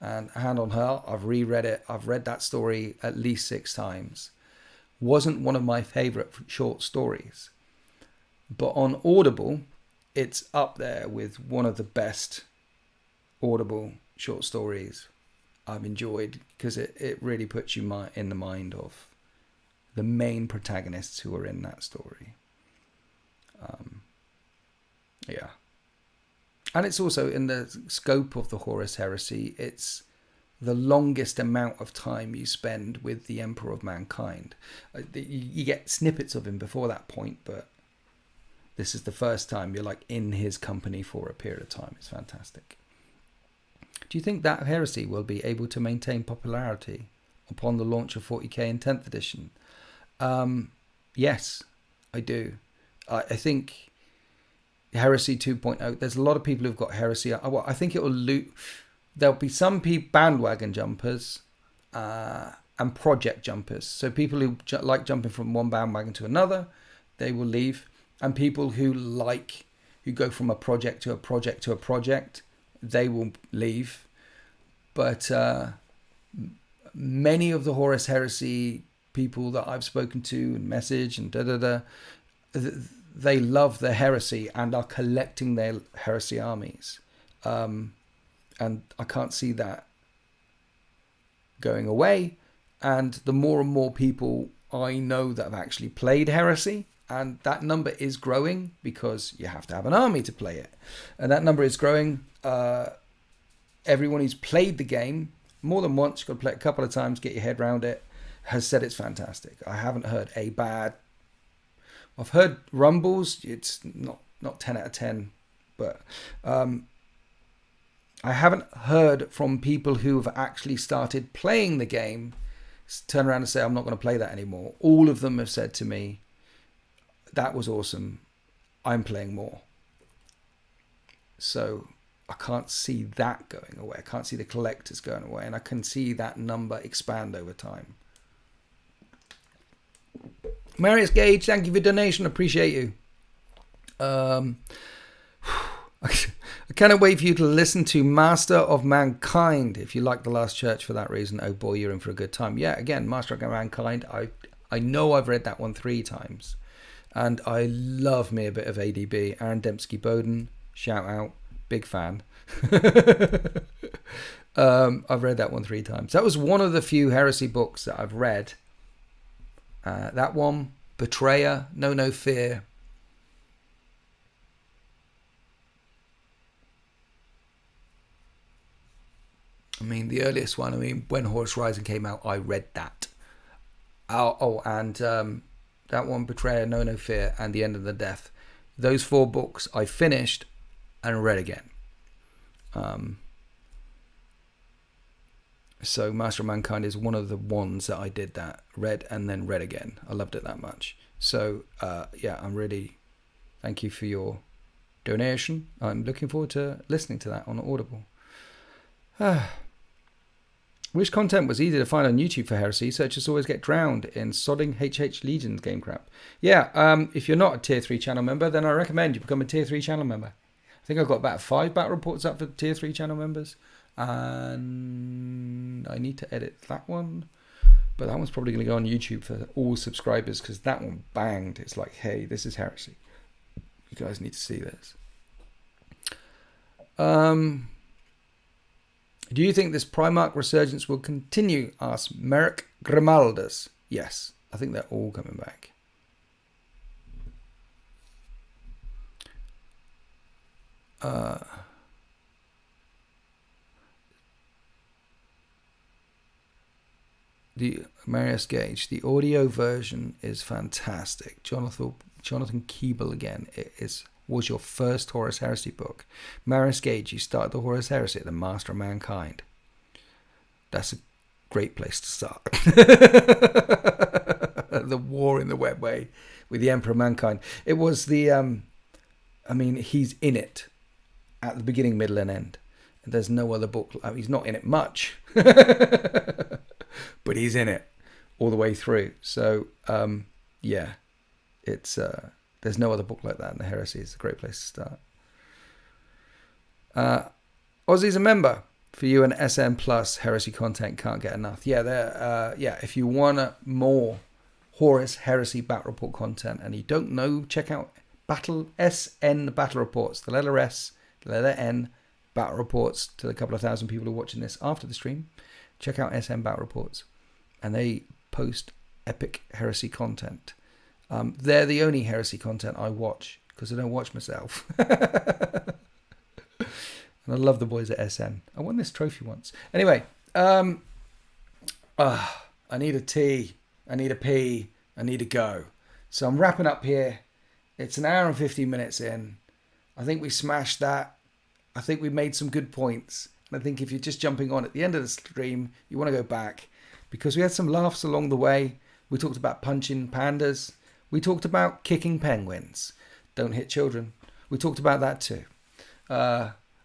and hand on heart, I've reread it. I've read that story at least 6 times. Wasn't one of my favorite short stories. But on Audible, it's up there with one of the best Audible short stories I've enjoyed, because it really puts you in the mind of the main protagonists who are in that story. Yeah. And it's also in the scope of the Horus Heresy. It's the longest amount of time you spend with the Emperor of Mankind. You get snippets of him before that point, but this is the first time you're like in his company for a period of time. It's fantastic. Do you think that heresy will be able to maintain popularity upon the launch of 40k in 10th edition? Yes, I do. I think Heresy 2.0, there's a lot of people who've got Heresy. I think it will loot. There'll be some bandwagon jumpers and project jumpers. So people who like jumping from one bandwagon to another, they will leave. And people who go from a project to a project to a project, they will leave. But many of the Horus Heresy people that I've spoken to and message and they love the heresy and are collecting their heresy armies. And I can't see that going away. And the more and more people I know that have actually played heresy, and that number is growing because you have to have an army to play it. And that number is growing. Everyone who's played the game more than once, you've got to play it a couple of times, get your head around it, has said it's fantastic. I haven't heard a bad... I've heard rumbles. It's not 10 out of 10, but I haven't heard from people who have actually started playing the game turn around and say, I'm not going to play that anymore. All of them have said to me, that was awesome. I'm playing more. So I can't see that going away. I can't see the collectors going away. And I can see that number expand over time. Marius Gage, thank you for donation. Appreciate you. I cannot wait for you to listen to Master of Mankind. If you like The Last Church for that reason, oh boy, you're in for a good time. Yeah, again, Master of Mankind. I know I've read that one 3 times. And I love me a bit of ADB. Aaron Dembski-Bowden, shout out. Big fan. I've read that one 3 times. That was one of the few heresy books that I've read. That one, Betrayer, No Fear. I mean, the earliest one, when Horus Rising came out, I read that. And that one, Betrayer, No Fear, and The End of the Death. Those 4 books I finished and read again. So Master of Mankind is one of the ones that I did that, read and then read again. I loved it that much. So yeah, I'm really, thank you for your donation. I'm looking forward to listening to that on Audible. Which content was easy to find on YouTube for heresy? Searchers always get drowned in sodding HH Legions game crap. Yeah, if you're not a tier 3 channel member, then I recommend you become a tier 3 channel member. I think I've got about 5 battle reports up for tier 3 channel members. And I need to edit that one. But that one's probably going to go on YouTube for all subscribers because that one banged. It's like, hey, this is heresy. You guys need to see this. Do you think this Primarch resurgence will continue? Asks Merrick Grimaldus. Yes, I think they're all coming back. The Marius Gage, the audio version is fantastic. Jonathan Keeble again, it is was your first Horus Heresy book? Maris Gage, you started the Horus Heresy at the Master of Mankind. That's a great place to start. The War in the Webway with the Emperor of Mankind. It was the, he's in it at the beginning, middle, and end. And there's no other book. He's not in it much, but he's in it all the way through. So, it's there's no other book like that in the Heresy. It's a great place to start. Ozzy's a member. For you and SN Plus, Heresy content can't get enough. If you want more Horus Heresy Battle Report content and you don't know, check out SN Battle Reports. The letter S, the letter N, Battle Reports to the couple of thousand people who are watching this after the stream. Check out SN Battle Reports. And they post epic Heresy content. They're the only Heresy content I watch because I don't watch myself. And I love the boys at SN. I won this trophy once. Anyway, I need a tea. I need a pee. I need to go. So I'm wrapping up here. It's an hour and 15 minutes in. I think we smashed that. I think we made some good points. And I think if you're just jumping on at the end of the stream, you want to go back. Because we had some laughs along the way. We talked about punching pandas. We talked about kicking penguins. Don't hit children. We talked about that too.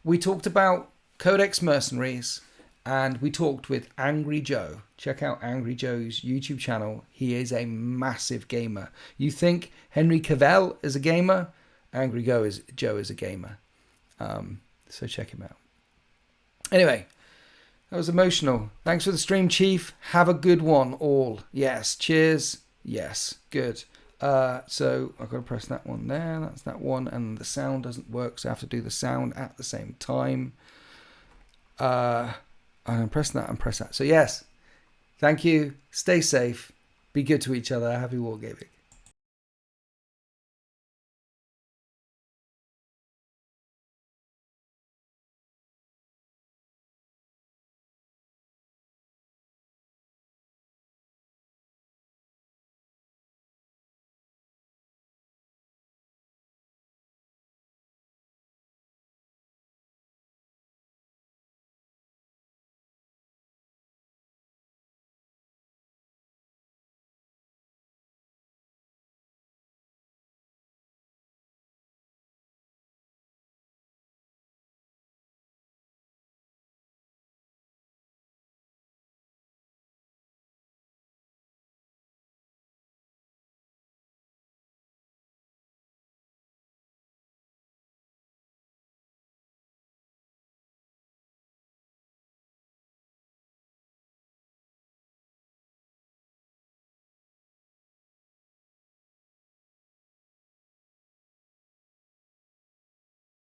We talked about Codex Mercenaries, and we talked with Angry Joe. Check out Angry Joe's YouTube channel. He is a massive gamer. You think Henry Cavill is a gamer? Angry Joe is a gamer. So check him out. Anyway, that was emotional. Thanks for the stream, Chief. Have a good one, all. Yes. Cheers. Yes. Good. So I've got to press that one there. That's that one. And the sound doesn't work, so I have to do the sound at the same time. I'm pressing that and press that. So yes, thank you. Stay safe. Be good to each other. Happy wargaming.